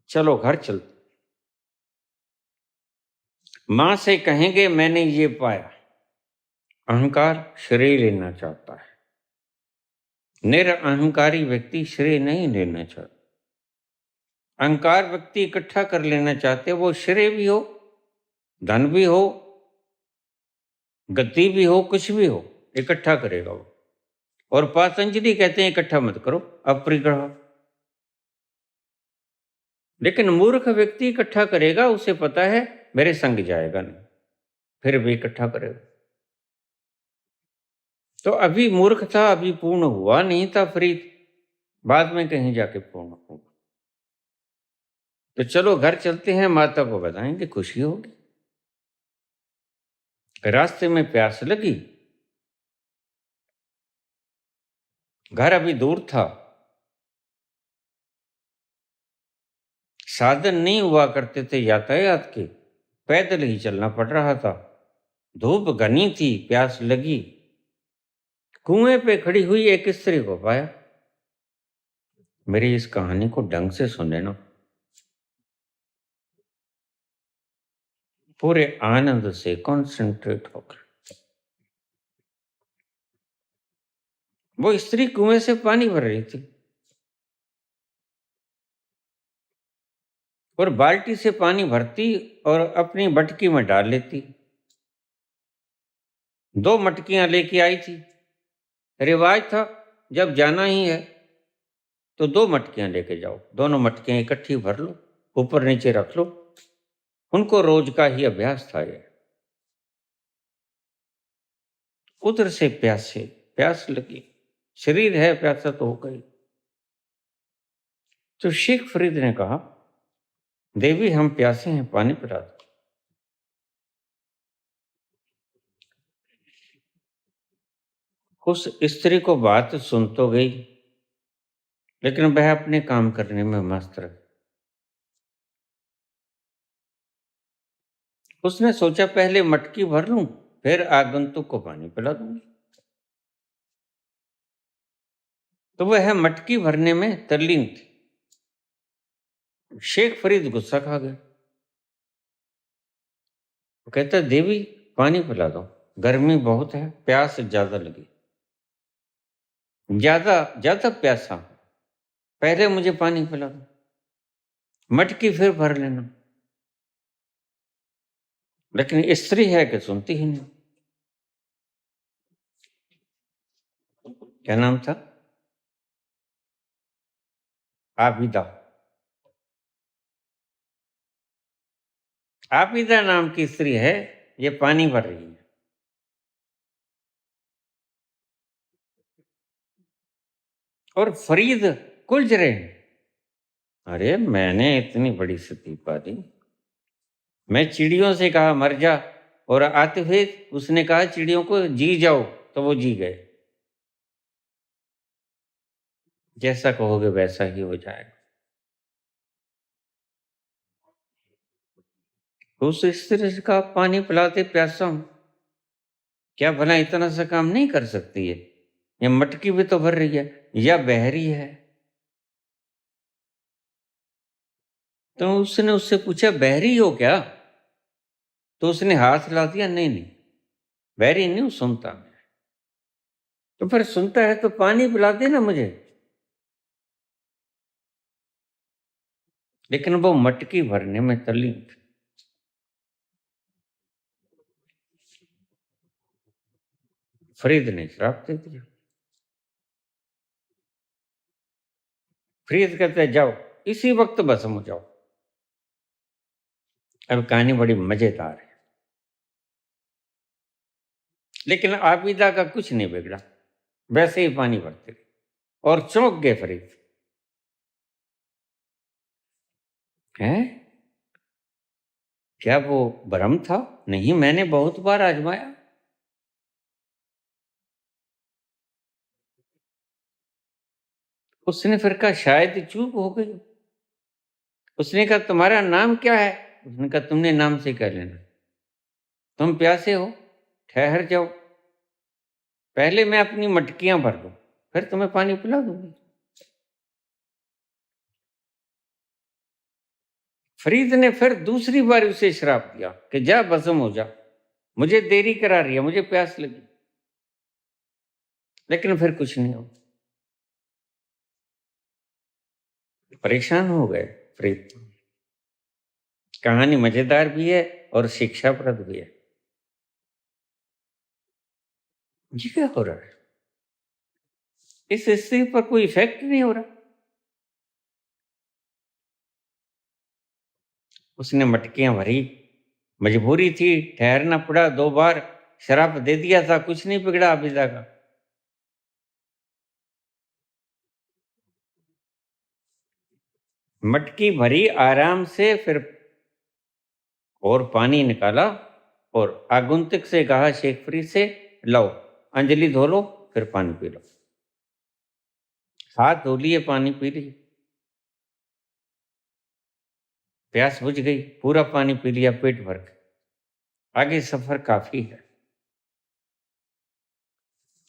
चलो घर चलते, मां से कहेंगे मैंने ये पाया। अहंकार श्रेय लेना चाहता है। निरअहंकारी व्यक्ति श्रेय नहीं लेना चाहता। अहंकार व्यक्ति इकट्ठा कर लेना चाहते, वो श्रेय भी हो, धन भी हो, गति भी हो, कुछ भी हो, इकट्ठा करेगा वो। और पातंजलि कहते हैं इकट्ठा मत करो, अपरिग्रह। लेकिन मूर्ख व्यक्ति इकट्ठा करेगा, उसे पता है मेरे संग जाएगा नहीं, फिर भी इकट्ठा करेगा। तो अभी मूर्ख था, अभी पूर्ण हुआ नहीं था फ्रीद, बाद में कहीं जाके पूर्ण होगा। तो चलो घर चलते हैं, माता को बताएंगे, खुशी होगी। रास्ते में प्यास लगी, घर अभी दूर था, साधन नहीं हुआ करते थे यातायात के, पैदल ही चलना पड़ रहा था। धूप घनी थी, प्यास लगी, कुएं पे खड़ी हुई एक स्त्री को पाया। मेरी इस कहानी को ढंग से सुने ना, पूरे आनंद से कॉन्सेंट्रेट होकर। वो स्त्री कुएं से पानी भर रही थी और बाल्टी से पानी भरती और अपनी मटकी में डाल लेती। 2 मटकियां लेके आई थी। रिवाज था जब जाना ही है तो 2 मटकियां लेके जाओ, दोनों मटकियां इकट्ठी भर लो, ऊपर नीचे रख लो। उनको रोज का ही अभ्यास था ये। उधर से प्यास लगी, शरीर है प्यासा तो हो गई। तो शेख फरीद ने कहा, देवी हम प्यासे हैं, पानी पिला दो। उस स्त्री को बात सुन तो गई, लेकिन वह अपने काम करने में मस्त रही। उसने सोचा पहले मटकी भर लूं, फिर आगंतुक को पानी पिला दूंगी। तो वह मटकी भरने में तल्लीन थी। शेख फरीद गुस्सा खा गए। वो कहता, देवी पानी पिला दो, गर्मी बहुत है, प्यास ज्यादा लगी, ज्यादा ज्यादा प्यासा, पहले मुझे पानी पिला दो, मटकी फिर भर लेना। लेकिन स्त्री है कि सुनती ही नहीं। क्या नाम था? आबिदा। आबिदा नाम की स्त्री है, ये पानी भर रही है। और फरीद कुलझ रहे हैं, अरे मैंने इतनी बड़ी स्थिति पाली, मैं चिड़ियों से कहा मर जा, और आते हुए उसने कहा चिड़ियों को जी जाओ, तो वो जी गए। जैसा कहोगे वैसा ही हो जाएगा। उस स्त्री से कहा, पानी पिलाते प्यासा हूं, क्या भला इतना सा काम नहीं कर सकती है? ये मटकी भी तो भर रही है, या बहरी है? तो उसने उससे पूछा, बहरी हो क्या? तो उसने हाथ हिला दिया, नहीं नहीं बहरी नहीं हूं, सुनता। तो फिर सुनता है तो पानी पिला दे ना मुझे। लेकिन वो मटकी भरने में तल्लीन थी। फरीद ने श्राप दे दिया। फरीद कहते हैं, जाओ इसी वक्त भस्म हो जाओ। अब कहानी बड़ी मजेदार है, लेकिन आबिदा का कुछ नहीं बिगड़ा, वैसे ही पानी भरते रहे और चौंक गए फरीद। है क्या वो भ्रम था? नहीं, मैंने बहुत बार आजमाया। उसने फिर कहा, शायद चूक हो गई। उसने कहा, तुम्हारा नाम क्या है? उसने कहा, तुमने नाम से कह लेना, तुम प्यासे हो, ठहर जाओ, पहले मैं अपनी मटकियां भर दूं, फिर तुम्हें पानी पिला दूंगी। फरीद ने फिर दूसरी बार उसे श्राप दिया कि जा भस्म हो जा, मुझे देरी करा रही है, मुझे प्यास लगी। लेकिन फिर कुछ नहीं हो, परेशान हो गए प्रीत। कहानी मजेदार भी है और शिक्षाप्रद भी है। ये क्या हो रहा है? इस स्त्री पर कोई इफेक्ट नहीं हो रहा। उसने मटकियां भरी, मजबूरी थी, ठहरना पड़ा। 2 बार शराब दे दिया था, कुछ नहीं बिगड़ा अबिदा का। मटकी भरी आराम से, फिर और पानी निकाला और आगंतुक से कहा, शेखपुरी से, लो अंजलि धो लो, फिर पानी पी लो। हाथ धो लिए, पानी पी लिए, प्यास बुझ गई, पूरा पानी पी लिया पेट भर के। आगे सफर काफी है।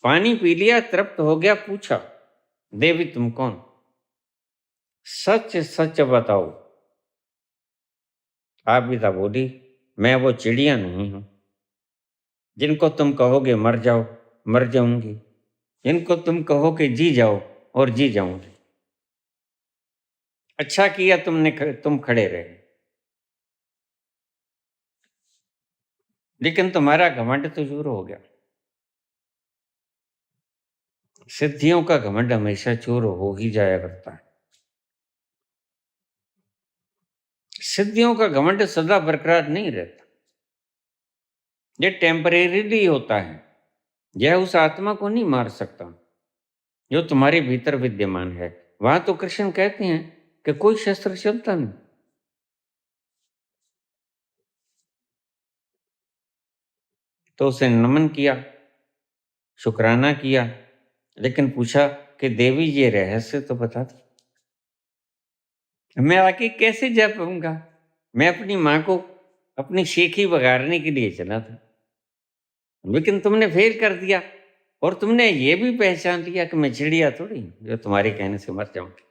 पानी पी लिया, तृप्त हो गया, पूछा, देवी तुम कौन? सच सच बताओ। आबिदा बोली, मैं वो चिड़िया नहीं हूं जिनको तुम कहोगे मर जाओ, मर जाऊंगी। जिनको तुम कहोगे जी जाओ, और जी जाऊंगी। अच्छा किया तुम खड़े रहे, लेकिन तुम्हारा घमंड तो चूर हो गया। सिद्धियों का घमंड हमेशा चूर हो ही जाया करता है। सिद्धियों का घमंड सदा बरकरार नहीं रहता, ये टेम्परेरीली होता है। यह उस आत्मा को नहीं मार सकता जो तुम्हारे भीतर विद्यमान है। वहां तो कृष्ण कहते हैं कि कोई शस्त्र चलता नहीं। तो उसे नमन किया, शुक्राना किया, लेकिन पूछा कि देवी ये रहस्य तो बता दो, मैं आके कैसे जा पाऊंगा? मैं अपनी माँ को अपनी शेखी बघारने के लिए चला था, लेकिन तुमने फेल कर दिया। और तुमने ये भी पहचान लिया कि मैं चिड़िया थोड़ी हूं जो तुम्हारे कहने से मर जाऊंगी,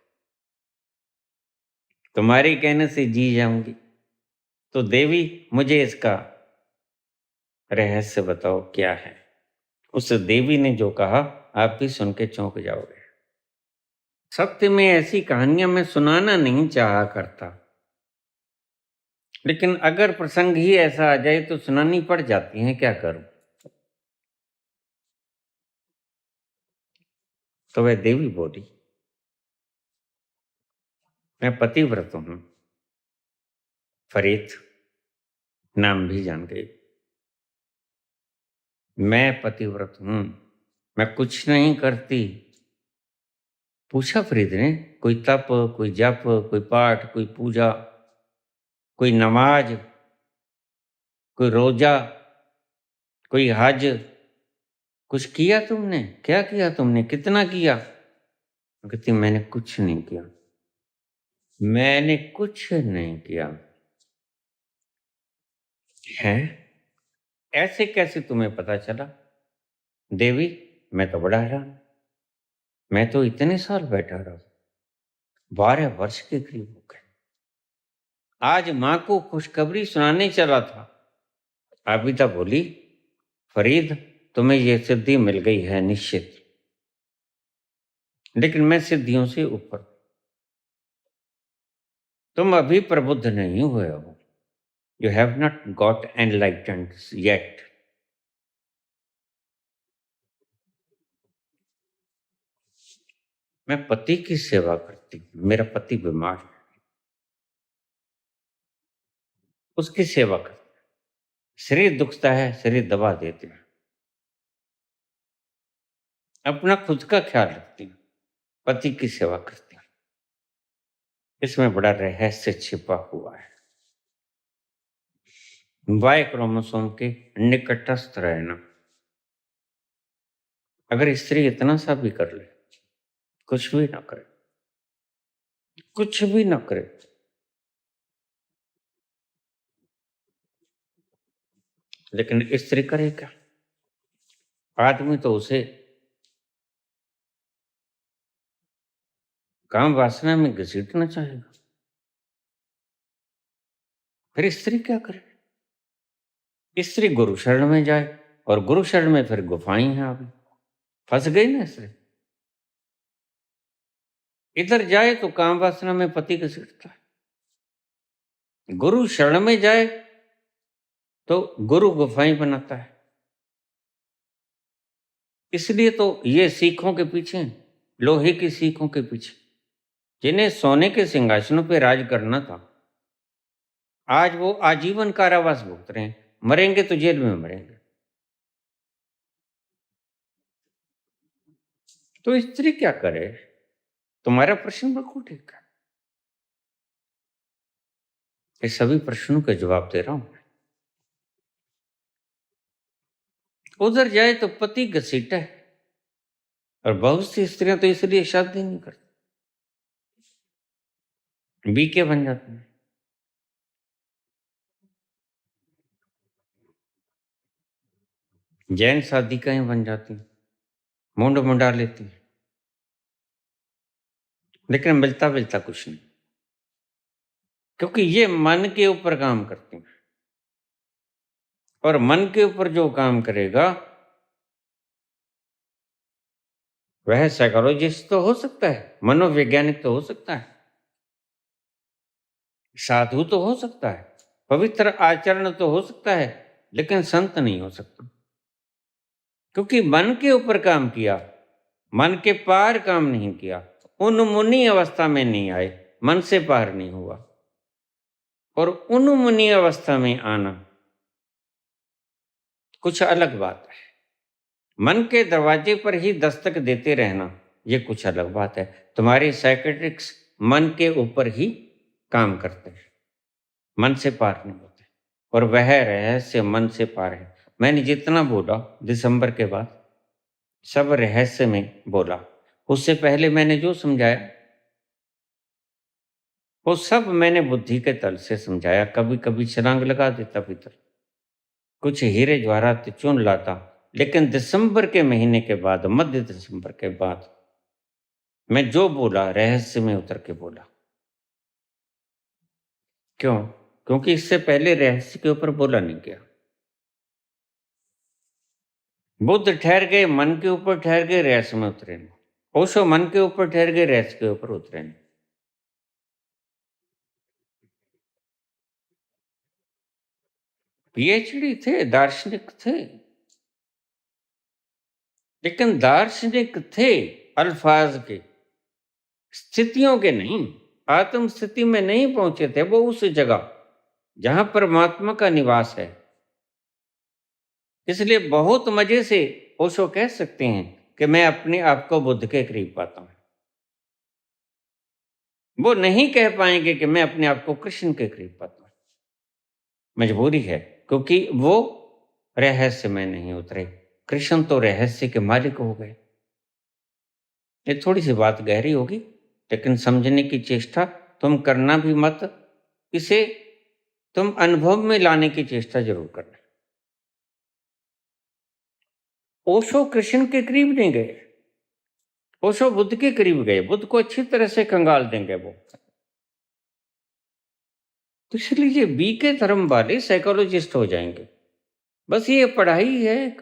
तुम्हारे कहने से जी जाऊंगी। तो देवी मुझे इसका रहस्य बताओ क्या है। उस देवी ने जो कहा, आप भी सुन के चौंक जाओगे। सत्य में ऐसी कहानियां मैं सुनाना नहीं चाहा करता, लेकिन अगर प्रसंग ही ऐसा आ जाए तो सुनानी पड़ जाती है, क्या करूं। तो वह देवी बोली, मैं पतिव्रत हूं, फरीद नाम भी जान गई। मैं पतिव्रत हूं, मैं कुछ नहीं करती। पूछा फरीद ने, कोई तप, कोई जप, कोई पाठ, कोई पूजा, कोई नमाज, कोई रोजा, कोई हज, कुछ किया तुमने? क्या किया तुमने? कितना किया? कहती, मैंने कुछ नहीं किया, मैंने कुछ नहीं किया। है? ऐसे कैसे तुम्हें पता चला? देवी मैं तो बड़ा हैरान, मैं तो इतने साल बैठा रहा, 12 वर्ष के करीब हो गए। आज मां को खुशखबरी सुनाने चला था। आबिदा बोली, फरीद तुम्हें यह सिद्धि मिल गई है निश्चित, लेकिन मैं सिद्धियों से ऊपर। तुम अभी प्रबुद्ध नहीं हुए हो, you have not got enlightened yet. मैं पति की सेवा करती हूँ, मेरा पति बीमार है, उसकी सेवा करती हूँ। शरीर दुखता है, शरीर दबा देते हैं, अपना खुद का ख्याल रखती हूँ, पति की सेवा करती हूँ। इसमें बड़ा रहस्य छिपा हुआ है। वाई क्रोमोसोम के निकटस्थ रहना। अगर स्त्री इतना सा भी कर ले, कुछ भी ना करे, कुछ भी ना करे, लेकिन स्त्री करे क्या? आदमी तो उसे काम वासना में घसीटना चाहेगा, फिर स्त्री क्या करे? स्त्री गुरु शरण में जाए, और गुरु शरण में फिर गुफाएं हैं अभी। फंस गई ना इसलिए। इधर जाए तो काम वासना में पति घसीटता है, गुरु शरण में जाए तो गुरु गुफाएं बनाता है। इसलिए तो ये सीखों के पीछे, लोहे की सीखों के पीछे, जिन्हें सोने के सिंहासनों पर राज करना था, आज वो आजीवन कारावास भुगत रहे हैं। मरेंगे तो जेल में मरेंगे। तो स्त्री क्या करे? तुम्हारा प्रश्न बिल्कुल ठीक है। ये सभी प्रश्नों के जवाब दे रहा हूं। उधर जाए तो पति घसीटा है, और बहुत सी स्त्रियां तो इसलिए शादी नहीं करती, बीके बन जाती हैं। जैन साधिकाएं बन जाती हैं, मुंड मुंडा लेती हैं, लेकिन मिलता मिलता कुछ नहीं, क्योंकि ये मन के ऊपर काम करती हैं। और मन के ऊपर जो काम करेगा वह साइकोलॉजिस्ट तो हो सकता है, मनोवैज्ञानिक तो हो सकता है, साधु तो हो सकता है, पवित्र आचरण तो हो सकता है, लेकिन संत नहीं हो सकता। क्योंकि मन के ऊपर काम किया, मन के पार काम नहीं किया, उन्मुनी अवस्था में नहीं आए, मन से पार नहीं हुआ। और उन्मुनी अवस्था में आना कुछ अलग बात है। मन के दरवाजे पर ही दस्तक देते रहना ये कुछ अलग बात है। तुम्हारे साइकेट्रिक्स मन के ऊपर ही काम करते हैं, मन से पार नहीं होते। और वह रहस्य मन से पार है। मैंने जितना बोला दिसंबर के बाद सब रहस्य में बोला। उससे पहले मैंने जो समझाया वो सब मैंने बुद्धि के तल से समझाया। कभी कभी छलांग लगा देता भीतर, कुछ हीरे जवाहरात चुन लाता, लेकिन दिसंबर के महीने के बाद, मध्य दिसंबर के बाद मैं जो बोला रहस्य में उतर के बोला। क्यों? क्योंकि इससे पहले रहस्य के ऊपर बोला नहीं गया। बुद्ध ठहर गए मन के ऊपर, ठहर गए रहस्य में उतरे नहीं। ओशो मन के ऊपर ठहर गए, रहस्य के ऊपर उतरे नहीं। पीएचडी थे, दार्शनिक थे, लेकिन दार्शनिक थे अल्फाज के, स्थितियों के नहीं। आत्म स्थिति में नहीं पहुंचे थे वो उस जगह जहां परमात्मा का निवास है। इसलिए बहुत मजे से ओशो कह सकते हैं कि मैं अपने आप को बुद्ध के करीब पाता हूं। वो नहीं कह पाएंगे कि मैं अपने आप को कृष्ण के करीब पाता हूं। मजबूरी है, क्योंकि वो रहस्य में नहीं उतरे। कृष्ण तो रहस्य के मालिक हो गए। ये थोड़ी सी बात गहरी होगी, लेकिन समझने की चेष्टा तुम करना भी मत, इसे तुम अनुभव में लाने की चेष्टा जरूर करना। ओशो कृष्ण के करीब नहीं गए, ओशो बुद्ध के करीब गए। बुद्ध को अच्छी तरह से कंगाल देंगे वो। तो इसलिए बी के धर्म वाले साइकोलॉजिस्ट हो जाएंगे। बस ये पढ़ाई है,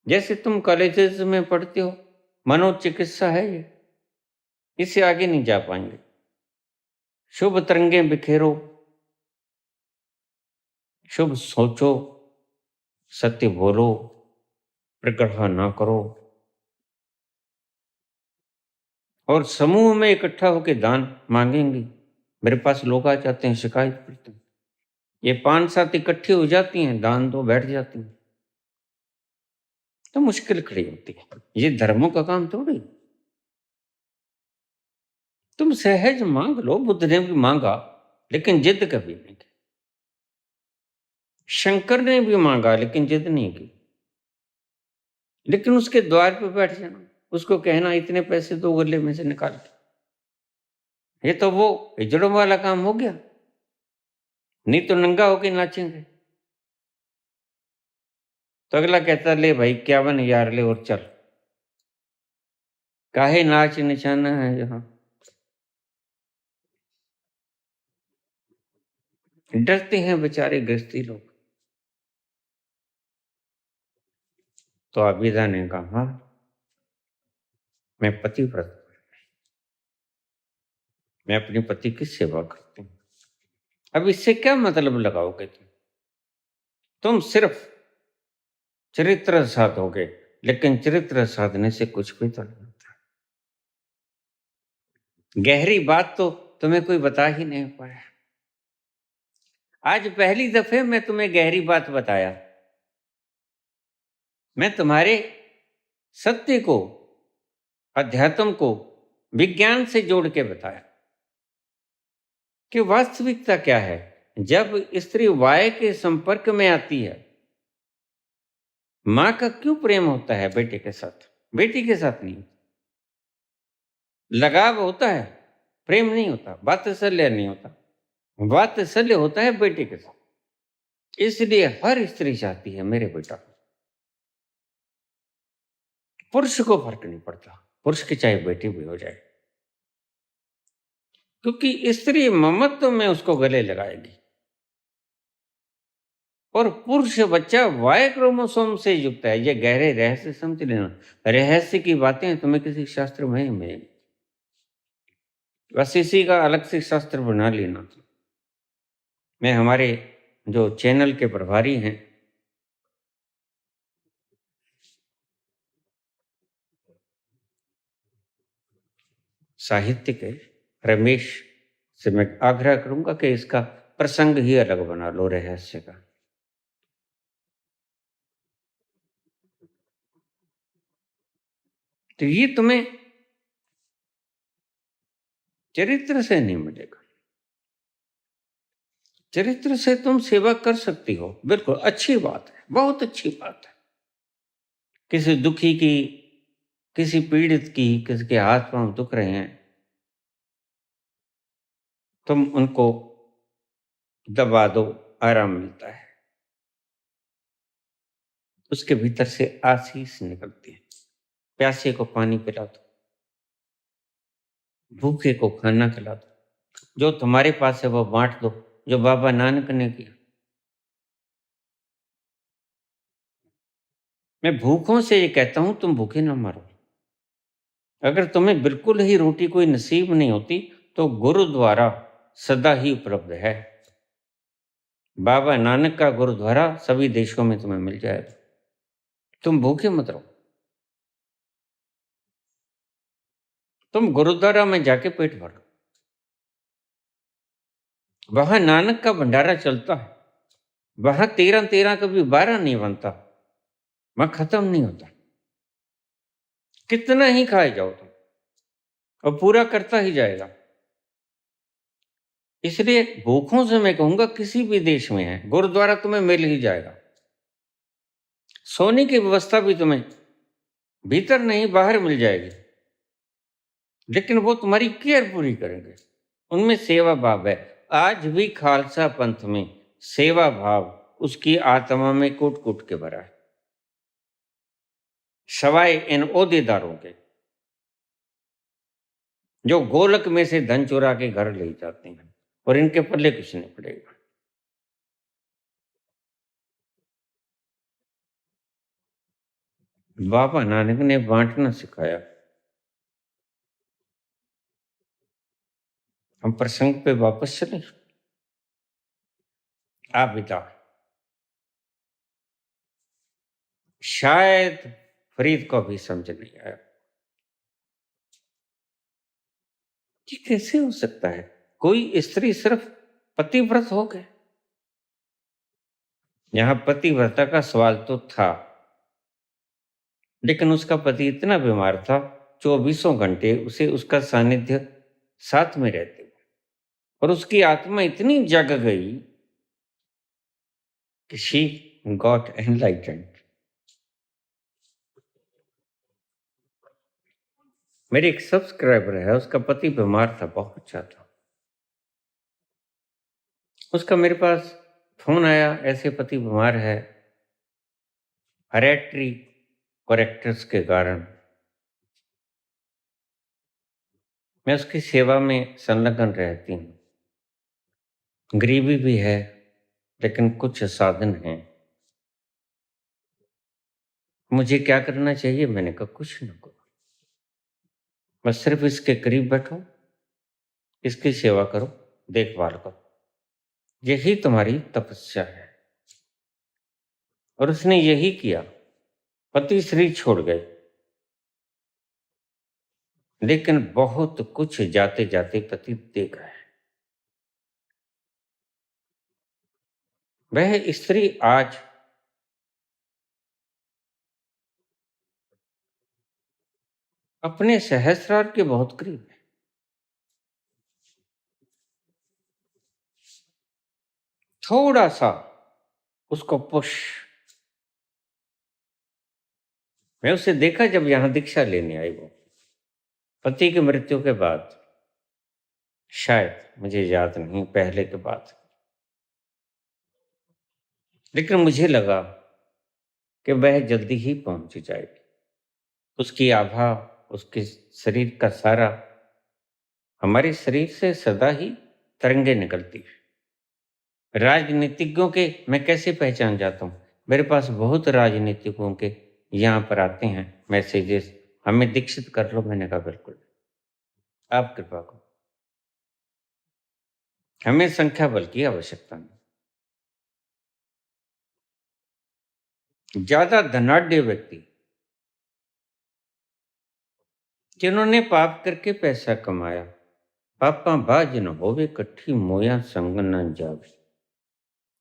जैसे तुम कॉलेजेस में पढ़ते हो, मनोचिकित्सा है ये, इससे आगे नहीं जा पाएंगे। शुभ तरंगे बिखेरो, शुभ सोचो, सत्य बोलो, प्रग्रह ना करो, और समूह में इकट्ठा होकर दान मांगेंगे। मेरे पास लोग आ जाते हैं, शिकायत करते हैं, ये 5-7 इकट्ठी हो जाती हैं, दान दो, बैठ जाती हैं, तो मुश्किल खड़ी होती है। ये धर्मों का काम थोड़ी। तुम सहज मांग लो, बुद्ध ने भी मांगा, लेकिन जिद कभी नहीं की। शंकर ने भी मांगा, लेकिन जिद नहीं की। लेकिन उसके द्वार पे बैठ जाना, उसको कहना इतने पैसे दो गले में से निकाल के, ये तो वो हिजड़ों वाला काम हो गया। नहीं तो नंगा होके नाचेंगे। तो अगला कहता ले भाई 51,000 ले और चल, काहे नाच निशाना है यहाँ। डरते हैं बेचारे गृहस्थी लोग। तो आबिदा ने कहा, मैं पतिव्रत हूं, मैं अपनी पति की सेवा करती हूँ। अब इससे क्या मतलब लगाओगे तुम सिर्फ चरित्र साधोगे, लेकिन चरित्र साधने से कुछ भी तो नहीं होता। गहरी बात तो तुम्हें कोई बता ही नहीं पाया। आज पहली दफे मैं तुम्हें गहरी बात बताया। मैं तुम्हारे सत्य को, अध्यात्म को विज्ञान से जोड़ के बताया कि वास्तविकता क्या है। जब स्त्री वाय के संपर्क में आती है, मां का क्यों प्रेम होता है बेटे के साथ, बेटी के साथ नहीं। लगाव होता है, प्रेम नहीं होता, वात्सल्य नहीं होता। वात्सल्य होता है बेटे के साथ। इसलिए हर स्त्री चाहती है मेरे बेटा को। पुरुष को फर्क नहीं पड़ता, पुरुष की चाहे बेटी भी हो जाए, क्योंकि स्त्री ममत्व में उसको गले लगाएगी। और पुरुष बच्चा वाय क्रोमोसोम से युक्त है। ये गहरे रहस्य समझ लेना। रहस्य की बातें तुम्हें किसी शास्त्र में नहीं मिलेंगी, बस इसी का अलग से शास्त्र बना लेना। मैं हमारे जो चैनल के प्रभारी हैं, साहित्य के रमेश से मैं आग्रह करूंगा कि इसका प्रसंग ही अलग बना लो रहस्य का। तो ये तुम्हें चरित्र से नहीं मिलेगा। चरित्र से तुम सेवा कर सकती हो, बिल्कुल अच्छी बात है, बहुत अच्छी बात है। किसी दुखी की, किसी पीड़ित की, किसी के हाथ पांव दुख रहे हैं, तुम उनको दबा दो, आराम मिलता है, उसके भीतर से आशीष निकलती है। प्यासे को पानी पिला दो, भूखे को खाना खिला दो, जो तुम्हारे पास है वो बांट दो, जो बाबा नानक ने किया। मैं भूखों से ये कहता हूं, तुम भूखे ना मरो। अगर तुम्हें बिल्कुल ही रोटी कोई नसीब नहीं होती, तो गुरुद्वारा सदा ही उपलब्ध है। बाबा नानक का गुरुद्वारा सभी देशों में तुम्हें मिल जाएगा। तुम भूखे मत रहो, तुम गुरुद्वारा में जाके पेट भरो। वहां नानक का भंडारा चलता है, वहां 13 कभी 12 नहीं बनता, वहां खत्म नहीं होता। कितना ही खाए जाओ तुम, और पूरा करता ही जाएगा। इसलिए भूखों से मैं कहूंगा, किसी भी देश में है, गुरुद्वारा तुम्हें मिल ही जाएगा। सोने की व्यवस्था भी तुम्हें भीतर नहीं बाहर मिल जाएगी, लेकिन वो तुम्हारी केयर पूरी करेंगे। उनमें सेवा भाव है। आज भी खालसा पंथ में सेवा भाव उसकी आत्मा में कूट कूट के भरा है, सवाए इन ओहदेदारों के जो गोलक में से धन चुरा के घर ले जाते हैं, और इनके पल्ले कुछ नहीं पड़ेगा। बाबा नानक ने बांटना सिखाया। हम प्रसंग पे वापस चले। आबिदा शायद फरीद को भी समझ नहीं आया कि कैसे हो सकता है कोई स्त्री सिर्फ पतिव्रत हो गए। यहां पतिव्रता का सवाल तो था, लेकिन उसका पति इतना बीमार था, 24 घंटे उसे उसका सानिध्य साथ में रहते, और उसकी आत्मा इतनी जग गई कि शी गॉट एनलाइटेंड। मेरे एक सब्सक्राइबर है, उसका पति बीमार था, बहुत अच्छा था। उसका मेरे पास फोन आया, ऐसे पति बीमार है, हेरेडिटरी करेक्टर्स के कारण। मैं उसकी सेवा में संलग्न रहती हूँ। गरीबी भी है, लेकिन कुछ साधन हैं। मुझे क्या करना चाहिए? मैंने कहा कुछ न करो, बस सिर्फ इसके करीब बैठो, इसकी सेवा करो, देखभाल करो, यही तुम्हारी तपस्या है। और उसने यही किया। पति शरीर छोड़ गए, लेकिन बहुत कुछ जाते जाते पति दे गए। वह स्त्री आज अपने सहस्रार के बहुत करीब है। थोड़ा सा उसको पुश। मैं उसे देखा जब यहां दीक्षा लेने आई वो, पति की मृत्यु के बाद, शायद मुझे याद नहीं, पहले के बाद। लेकिन मुझे लगा कि वह जल्दी ही पहुंच जाएगी। उसकी आभा, उसके शरीर का सारा, हमारे शरीर से सदा ही तरंगे निकलती है। राजनीतिज्ञों के मैं कैसे पहचान जाता हूँ? मेरे पास बहुत राजनीतिकों के यहाँ पर आते हैं मैसेजेस, हमें दीक्षित कर लो। मैंने कहा बिल्कुल, आप कृपा करो, हमें संख्या बल की आवश्यकता नहीं। ज्यादा धनाढ्य व्यक्ति जिन्होंने पाप करके पैसा कमाया, पापा बाज न होवे कट्ठी मोया संग न जावे,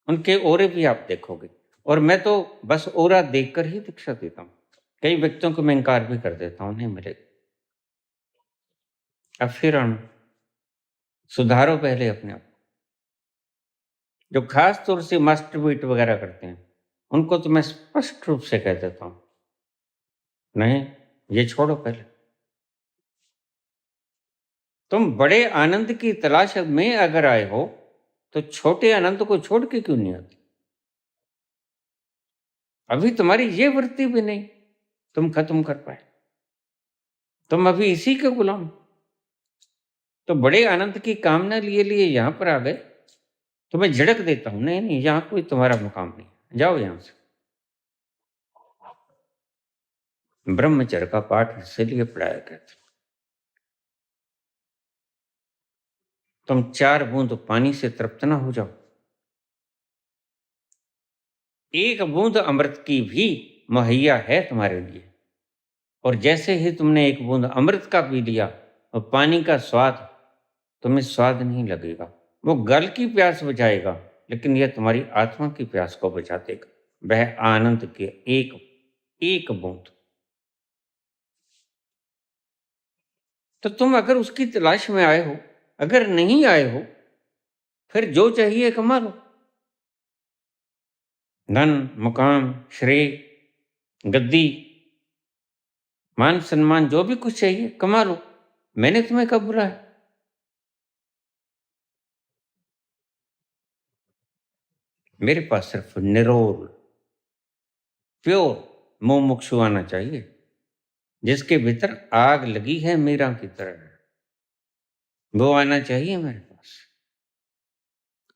उनके ओरे भी आप देखोगे। और मैं तो बस ओरा देखकर ही दीक्षा देता हूँ। कई व्यक्तियों को मैं इनकार भी कर देता हूँ, नहीं मिलेगा। अब फिर आना, सुधारो पहले अपने आप। जो खास तौर से मास्टरबीट वगैरह करते हैं, उनको तो मैं स्पष्ट रूप से कह देता हूँ, नहीं, ये छोड़ो पहले। तुम बड़े आनंद की तलाश में अगर आए हो, तो छोटे आनंद को छोड़ के क्यों नहीं आते? अभी तुम्हारी ये वृत्ति भी नहीं तुम खत्म कर पाए, तुम अभी इसी के गुलाम। तो बड़े आनंद की कामना लिए लिए यहां पर आ गए, तो मैं झिड़क देता हूं, नहीं नहीं, यहां कोई तुम्हारा मुकाम नहीं, जाओ यहां से। ब्रह्मचर्य का पाठ इसलिए पढ़ाया गया था। तुम 4 बूंद पानी से तृप्त ना हो जाओ, एक बूंद अमृत की भी मुहैया है तुम्हारे लिए। और जैसे ही तुमने एक बूंद अमृत का पी लिया, और पानी का स्वाद तुम्हें स्वाद नहीं लगेगा, वो गल की प्यास बुझाएगा, लेकिन यह तुम्हारी आत्मा की प्यास को बुझा देगा। वह आनंद के एक एक बूंद। तो तुम अगर उसकी तलाश में आए हो, अगर नहीं आए हो, फिर जो चाहिए कमा लो। धन, मुकाम, श्रेय, गद्दी, मान सम्मान, जो भी कुछ चाहिए कमा लो। मैंने तुम्हें कब बुलाया? मेरे पास सिर्फ निरोल प्योर मुमुक्षु आना चाहिए, जिसके भीतर आग लगी है मीरा की तरह, वो आना चाहिए मेरे पास।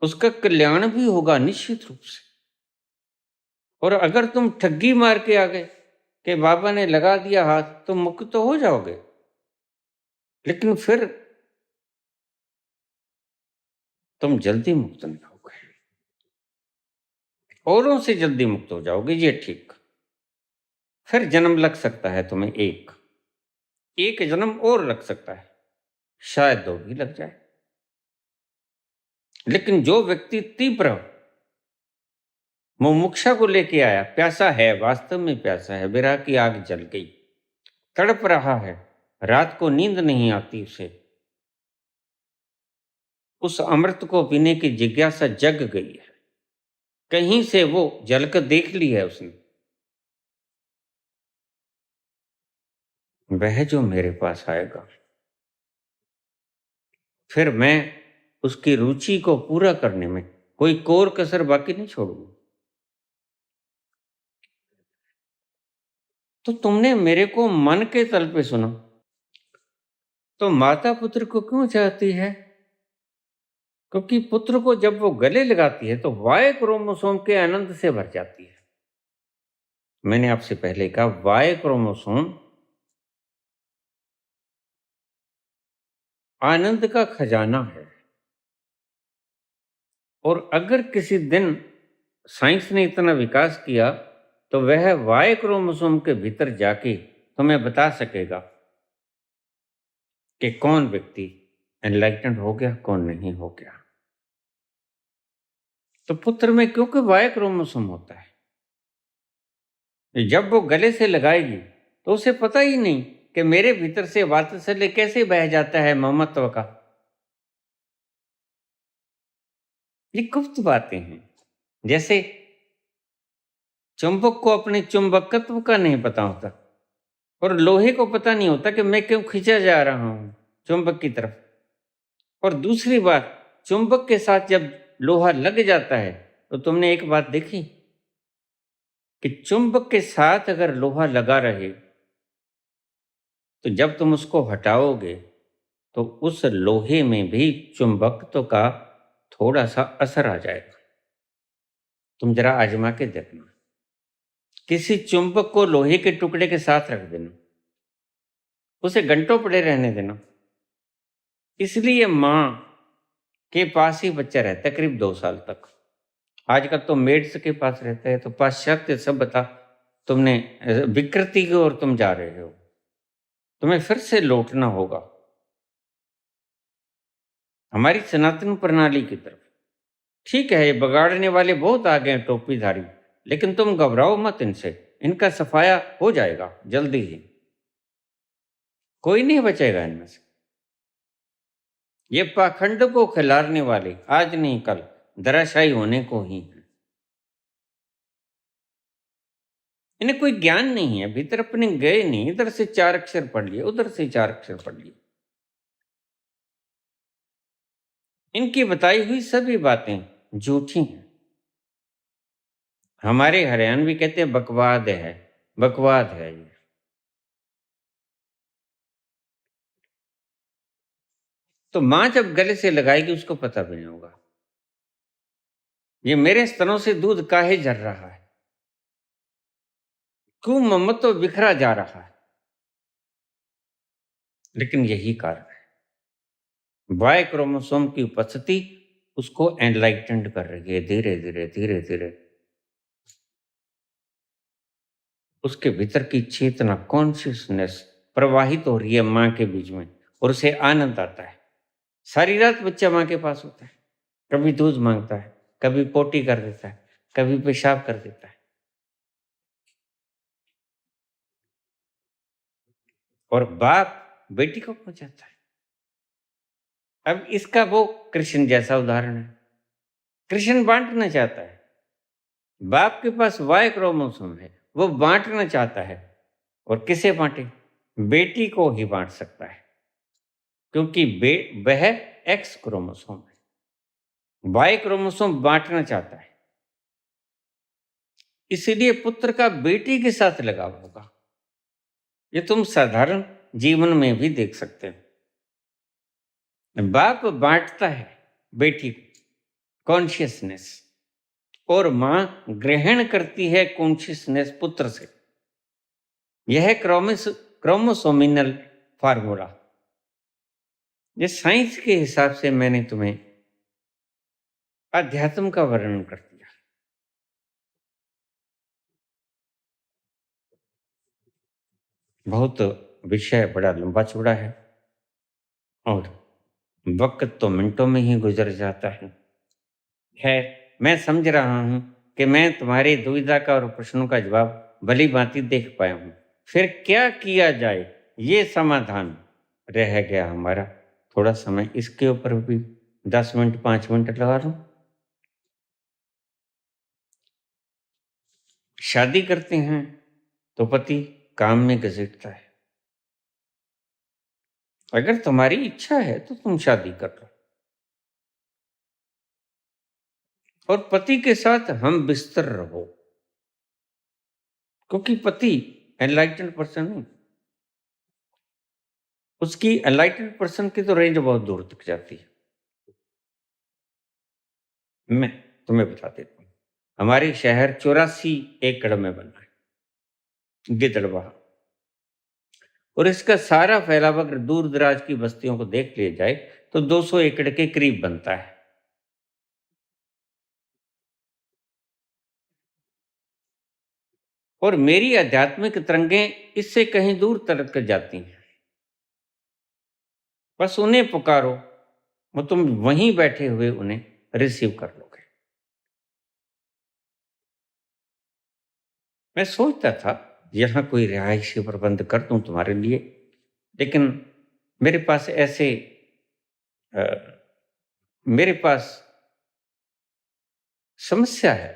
उसका कल्याण भी होगा निश्चित रूप से। और अगर तुम ठगी मार के आ गए कि बाबा ने लगा दिया हाथ, तो मुक्त तो हो जाओगे, लेकिन फिर तुम जल्दी मुक्त नहीं होगे, औरों से जल्दी मुक्त हो जाओगे, ये ठीक। फिर जन्म लग सकता है तुम्हें, एक जन्म और लग सकता है, शायद 2 भी लग जाए। लेकिन जो व्यक्ति तीव्र मुमुक्षा को लेके आया, प्यासा है, वास्तव में प्यासा है, विरह की आग जल गई, तड़प रहा है, रात को नींद नहीं आती उसे, उस अमृत को पीने की जिज्ञासा जग गई है, कहीं से वो झलक देख ली है उसने, वह जो मेरे पास आएगा, फिर मैं उसकी रुचि को पूरा करने में कोई कोर कसर बाकी नहीं छोड़ूंगा। तो तुमने मेरे को मन के तल पे सुना, तो माता पुत्र को क्यों चाहती है? क्योंकि पुत्र को जब वो गले लगाती है, तो वाय क्रोमोसोम के आनंद से भर जाती है। मैंने आपसे पहले कहा वाई क्रोमोसोम आनंद का खजाना है। और अगर किसी दिन साइंस ने इतना विकास किया तो वह वाई क्रोमोसोम के भीतर जाके तुम्हें बता सकेगा कि कौन व्यक्ति एनलाइटन हो गया, कौन नहीं हो गया। तो पुत्र में क्योंकि वाई क्रोमोसोम होता है, जब वो गले से लगाएगी तो उसे पता ही नहीं कि मेरे भीतर से वात्सल्य कैसे बह जाता है ममत्व का। ये गुप्त बातें हैं। जैसे चुंबक को अपने चुंबकत्व का नहीं पता होता और लोहे को पता नहीं होता कि मैं क्यों खींचा जा रहा हूं चुंबक की तरफ। और दूसरी बात, चुंबक के साथ जब लोहा लग जाता है तो तुमने एक बात देखी कि चुंबक के साथ अगर लोहा लगा रहे तो जब तुम उसको हटाओगे तो उस लोहे में भी चुंबकत्व का थोड़ा सा असर आ जाएगा। तुम जरा आजमा के देखना, किसी चुंबक को लोहे के टुकड़े के साथ रख देना, उसे घंटों पड़े रहने देना। इसलिए मां के पास ही बच्चा रहता है करीब 2 साल तक। आजकल तो मेड्स के पास रहता है। तो पाश्चात्य सभ्यता, तुमने विकृति की ओर तुम जा रहे हो। तुम्हें फिर से लौटना होगा हमारी सनातन प्रणाली की तरफ। ठीक है, ये बगाड़ने वाले बहुत आ गए हैं टोपीधारी, लेकिन तुम घबराओ मत इनसे, इनका सफाया हो जाएगा जल्दी ही। कोई नहीं बचेगा इनमें से। ये पाखंड को खिलारने वाले आज नहीं कल धराशायी होने को ही है। इन्हें कोई ज्ञान नहीं है, भीतर अपने गए नहीं, इधर से 4 अक्षर पढ़ लिए, उधर से 4 अक्षर पढ़ लिए। इनकी बताई हुई सभी बातें झूठी हैं। हमारे हरियाणवी कहते हैं बकवाद है, बकवाद है ये। तो मां जब गले से लगाएगी उसको पता भी नहीं होगा ये मेरे स्तनों से दूध काहे झर रहा है, क्यों ममत्व तो बिखरा जा रहा है। लेकिन यही कारण है, वाई क्रोमोसोम की उपस्थिति उसको एनलाइटेंड कर रही है। धीरे धीरे धीरे धीरे उसके भीतर की चेतना, कॉन्शियसनेस प्रवाहित हो रही है मां के बीच में, और उसे आनंद आता है। सारी रात बच्चा मां के पास होता है, कभी दूध मांगता है, कभी पोटी कर देता है, कभी पेशाब कर देता है। और बाप बेटी को पहुंचाता है। अब इसका वो कृष्ण जैसा उदाहरण है। कृष्ण बांटना चाहता है, बाप के पास वाई क्रोमोसोम है, वो बांटना चाहता है। और किसे बांटे? बेटी को ही बांट सकता है, क्योंकि वह एक्स क्रोमोसोम है। वाई क्रोमोसोम बांटना चाहता है, इसीलिए पुत्र का बेटी के साथ लगाव होगा। ये तुम साधारण जीवन में भी देख सकते हो। बाप बांटता है बेटी को कॉन्शियसनेस, और मां ग्रहण करती है कॉन्शियसनेस पुत्र से। यह क्रोमोसोमिनल फार्मूला, ये साइंस के हिसाब से मैंने तुम्हें अध्यात्म का वर्णन कर दिया। बहुत विषय बड़ा लंबा चौड़ा है और वक्त तो मिनटों में ही गुजर जाता है। खैर, मैं समझ रहा हूं कि मैं तुम्हारी दुविधा का और प्रश्नों का जवाब भली भांति देख पाया हूं। फिर क्या किया जाए, ये समाधान रह गया हमारा। थोड़ा समय इसके ऊपर भी 10 मिनट 5 मिनट लगा लो। शादी करते हैं तो पति काम में घसीटता है। अगर तुम्हारी इच्छा है तो तुम शादी कर लो और पति के साथ हम बिस्तर रहो, क्योंकि पति एनलाइटेंड पर्सन है। उसकी एनलाइटेंड पर्सन की तो रेंज बहुत दूर तक जाती है। मैं तुम्हें बता देता हूँ, हमारे शहर 84 एकड़ में बना है। गिदड़बाहा। और इसका सारा फैलाव अगर दूर दराज की बस्तियों को देख लिया जाए तो 200 एकड़ के करीब बनता है। और मेरी आध्यात्मिक तरंगें इससे कहीं दूर तलक कर जाती हैं। बस उन्हें पुकारो, वो तुम वहीं बैठे हुए उन्हें रिसीव कर लोगे। मैं सोचता था यहां कोई रिहायशी प्रबंध कर दूं तुम्हारे लिए, लेकिन मेरे पास ऐसे अ, मेरे पास समस्या है।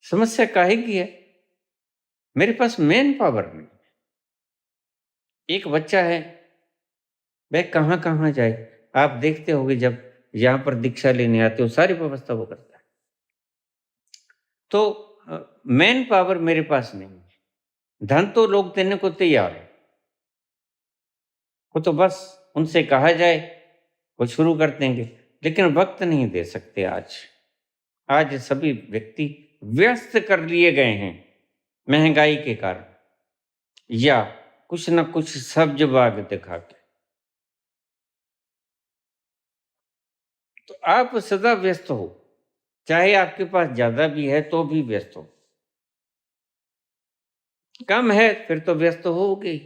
समस्या काहे की है? मेरे पास मैन पावर नहीं। एक बच्चा है, वह कहाँ कहाँ जाए? आप देखते होंगे जब यहाँ पर दीक्षा लेने आते हो, सारी व्यवस्था वो करता है। तो मैन पावर मेरे पास नहीं है। धन तो लोग देने को तैयार है, वो तो बस उनसे कहा जाए वो शुरू कर देंगे, लेकिन वक्त नहीं दे सकते। आज सभी व्यक्ति व्यस्त कर लिए गए हैं महंगाई के कारण, या कुछ न कुछ सब्ज बाग दिखा के। तो आप सदा व्यस्त हो, चाहे आपके पास ज्यादा भी है तो भी व्यस्त हो। कम है फिर तो व्यस्त होगे।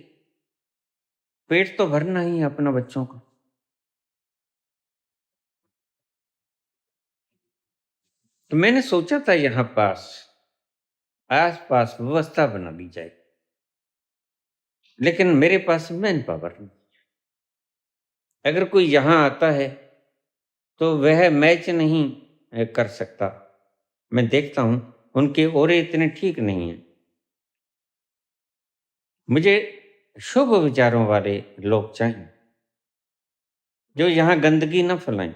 पेट तो भरना ही है अपना बच्चों का। तो मैंने सोचा था यहाँ आस पास व्यवस्था बना दी जाए, लेकिन मेरे पास मैन पावर नहीं। अगर कोई यहाँ आता है तो वह मैच नहीं कर सकता। मैं देखता हूं उनके ओरे इतने ठीक नहीं हैं। मुझे शुभ विचारों वाले लोग चाहिए जो यहाँ गंदगी न फैलाएं,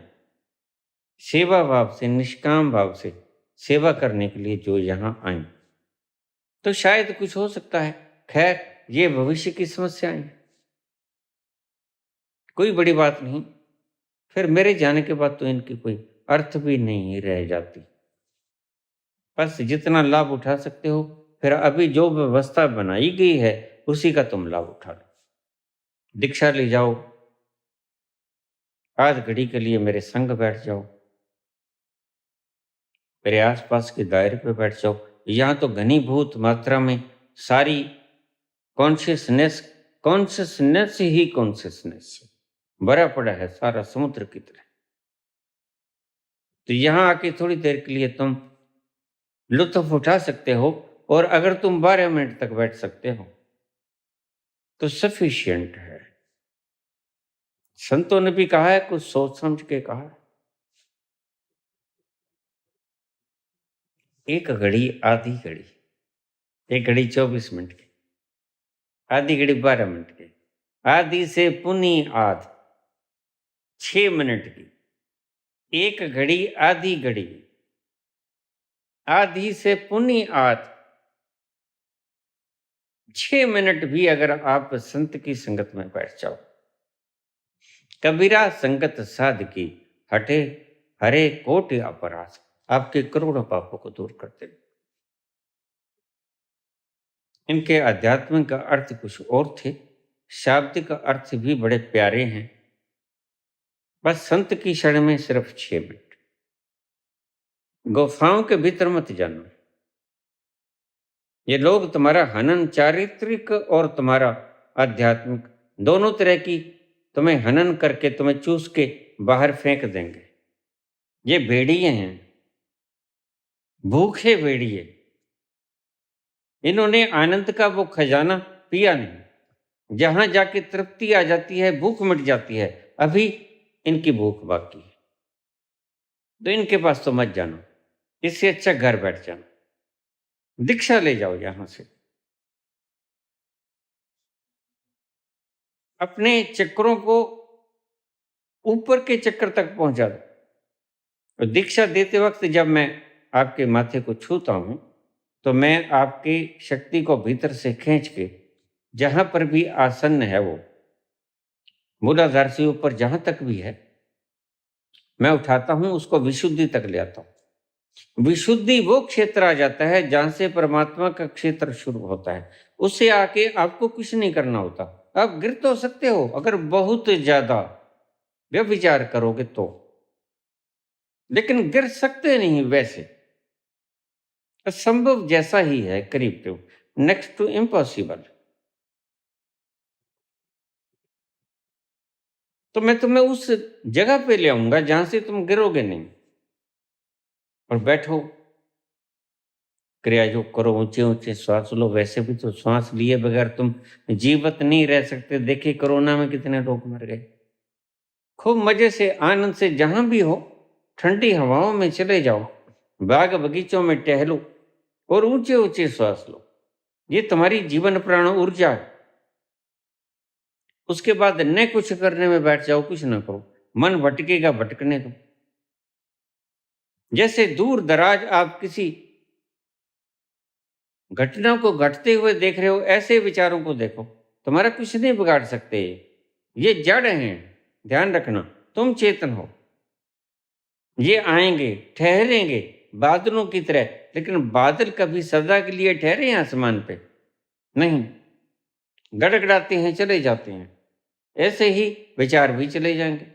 सेवा भाव से, निष्काम भाव से सेवा करने के लिए जो यहाँ आए, तो शायद कुछ हो सकता है। खैर, ये भविष्य की समस्याएं हैं, कोई बड़ी बात नहीं। फिर मेरे जाने के बाद तो इनकी कोई अर्थ भी नहीं रह जाती। बस जितना लाभ उठा सकते हो, फिर अभी जो व्यवस्था बनाई गई है उसी का तुम लाभ उठा लो। दीक्षा ले जाओ, आध घड़ी के लिए मेरे संग बैठ जाओ, मेरे आसपास के दायरे पे बैठ जाओ। यहाँ तो घनीभूत मात्रा में सारी कॉन्शियसनेस कॉन्शियसनेस ही कॉन्शियसनेस भरा पड़ा है, सारा समुद्र की तरह। तो यहाँ आके थोड़ी देर के लिए तुम लुत्फ उठा सकते हो, और अगर तुम 12 मिनट तक बैठ सकते हो तो सफिशियंट है। संतों ने भी कहा है, कुछ सोच समझ के कहा है। एक घड़ी आधी घड़ी, एक घड़ी 24 मिनट की, आधी घड़ी 12 मिनट की, आधी से पुनी आध 6 मिनट की, एक घड़ी आधी घड़ी, आधी से पुनी आध 6 मिनट भी अगर आप संत की संगत में बैठ जाओ। कबीरा संगत साध की, हटे हरे कोटि अपराध, आपके करोड़ों पापों को दूर करते। इनके आध्यात्मिक का अर्थ कुछ और थे, शाब्दिक अर्थ भी बड़े प्यारे हैं। बस संत की शरण में सिर्फ 6 मिनट। गुफाओं के भीतर मत जाना। ये लोग तुम्हारा हनन, चारित्रिक और तुम्हारा आध्यात्मिक, दोनों तरह की तुम्हें हनन करके तुम्हें चूस के बाहर फेंक देंगे। ये भेड़िए हैं, भूखे भेड़िए। इन्होंने आनंद का वो खजाना पिया नहीं। जहां जाके तृप्ति आ जाती है, भूख मिट जाती है, अभी इनकी भूख बाकी है। तो इनके पास तो मत जाना, इससे अच्छा घर बैठ जाना, दीक्षा ले जाओ यहां से। अपने चक्रों को ऊपर के चक्र तक पहुंचा दो। और दीक्षा देते वक्त जब मैं आपके माथे को छूता हूं, तो मैं आपकी शक्ति को भीतर से खींच के जहां पर भी आसन्न है, वो मूलाधार से ऊपर जहां तक भी है, मैं उठाता हूं, उसको विशुद्धि तक ले आता हूं। विशुद्धि वो क्षेत्र आ जाता है जहां से परमात्मा का क्षेत्र शुरू होता है। उससे आके आपको कुछ नहीं करना होता। आप गिर तो सकते हो अगर बहुत ज्यादा व्यभिचार करोगे तो, लेकिन गिर सकते नहीं वैसे। असंभव जैसा ही है करीब टू, नेक्स्ट टू इम्पॉसिबल। तो मैं तुम्हें उस जगह पे ले आऊंगा जहां से तुम गिरोगे नहीं। और बैठो, क्रिया योग करो, ऊंचे ऊंचे श्वास लो। वैसे भी तो श्वास लिए बगैर तुम जीवित नहीं रह सकते। देखिए कोरोना में कितने लोग मर गए। खूब मजे से आनंद से जहां भी हो ठंडी हवाओं में चले जाओ, बाग बगीचों में टहलो और ऊंचे ऊंचे श्वास लो। ये तुम्हारी जीवन प्राण ऊर्जा है। उसके बाद न कुछ करने में बैठ जाओ, कुछ ना करो, मन भटकेगा, भटकने दो। जैसे दूर दराज आप किसी घटना को घटते हुए देख रहे हो, ऐसे विचारों को देखो। तुम्हारा कुछ नहीं बिगाड़ सकते, ये जड़ हैं। ध्यान रखना, तुम चेतन हो। ये आएंगे, ठहरेंगे बादलों की तरह, लेकिन बादल कभी सदा के लिए ठहरे हैं आसमान पे? नहीं, गड़गड़ाते हैं, चले जाते हैं। ऐसे ही विचार भी चले जाएंगे,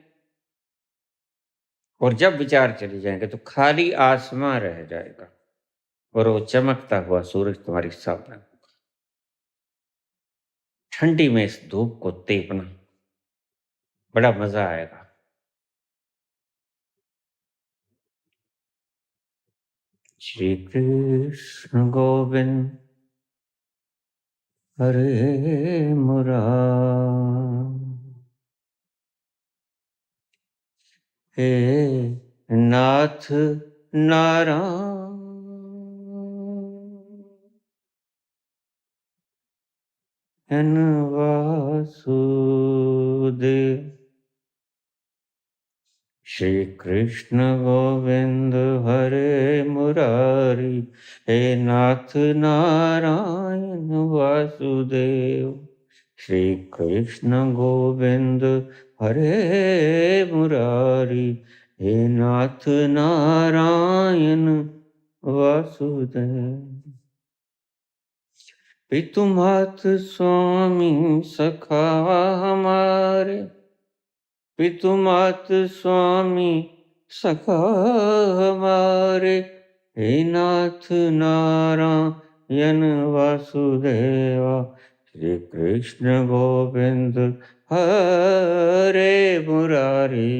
और जब विचार चले जाएंगे तो खाली आसमां रह जाएगा और वो चमकता हुआ सूरज तुम्हारी सामने होगा। ठंडी में इस धूप को तेपना, बड़ा मजा आएगा। श्री कृष्ण गोविंद हरे मुरारी, हे नाथ नारायण वासुदेव। श्री कृष्ण गोविंद हरे मुरारी, हे नाथ नारायण वासुदेव। श्री कृष्ण गोविंद हरे मुरारी, हे नाथ नारायण वासुदेव। पितुमात स्वामी सखा हमारे, पितुमात स्वामी सखा हमारे, हे नाथ नारायण वासुदेवा। श्री कृष्ण गोविंद हरे मुरारी,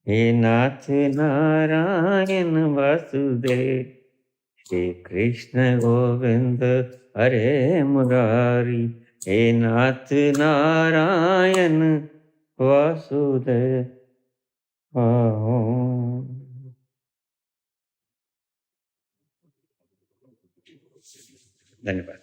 हे नाथ नारायण वासुदेव। श्री कृष्ण गोविंद हरे मुरारी, हे नाथ नारायण वासुदेव। धन्यवाद।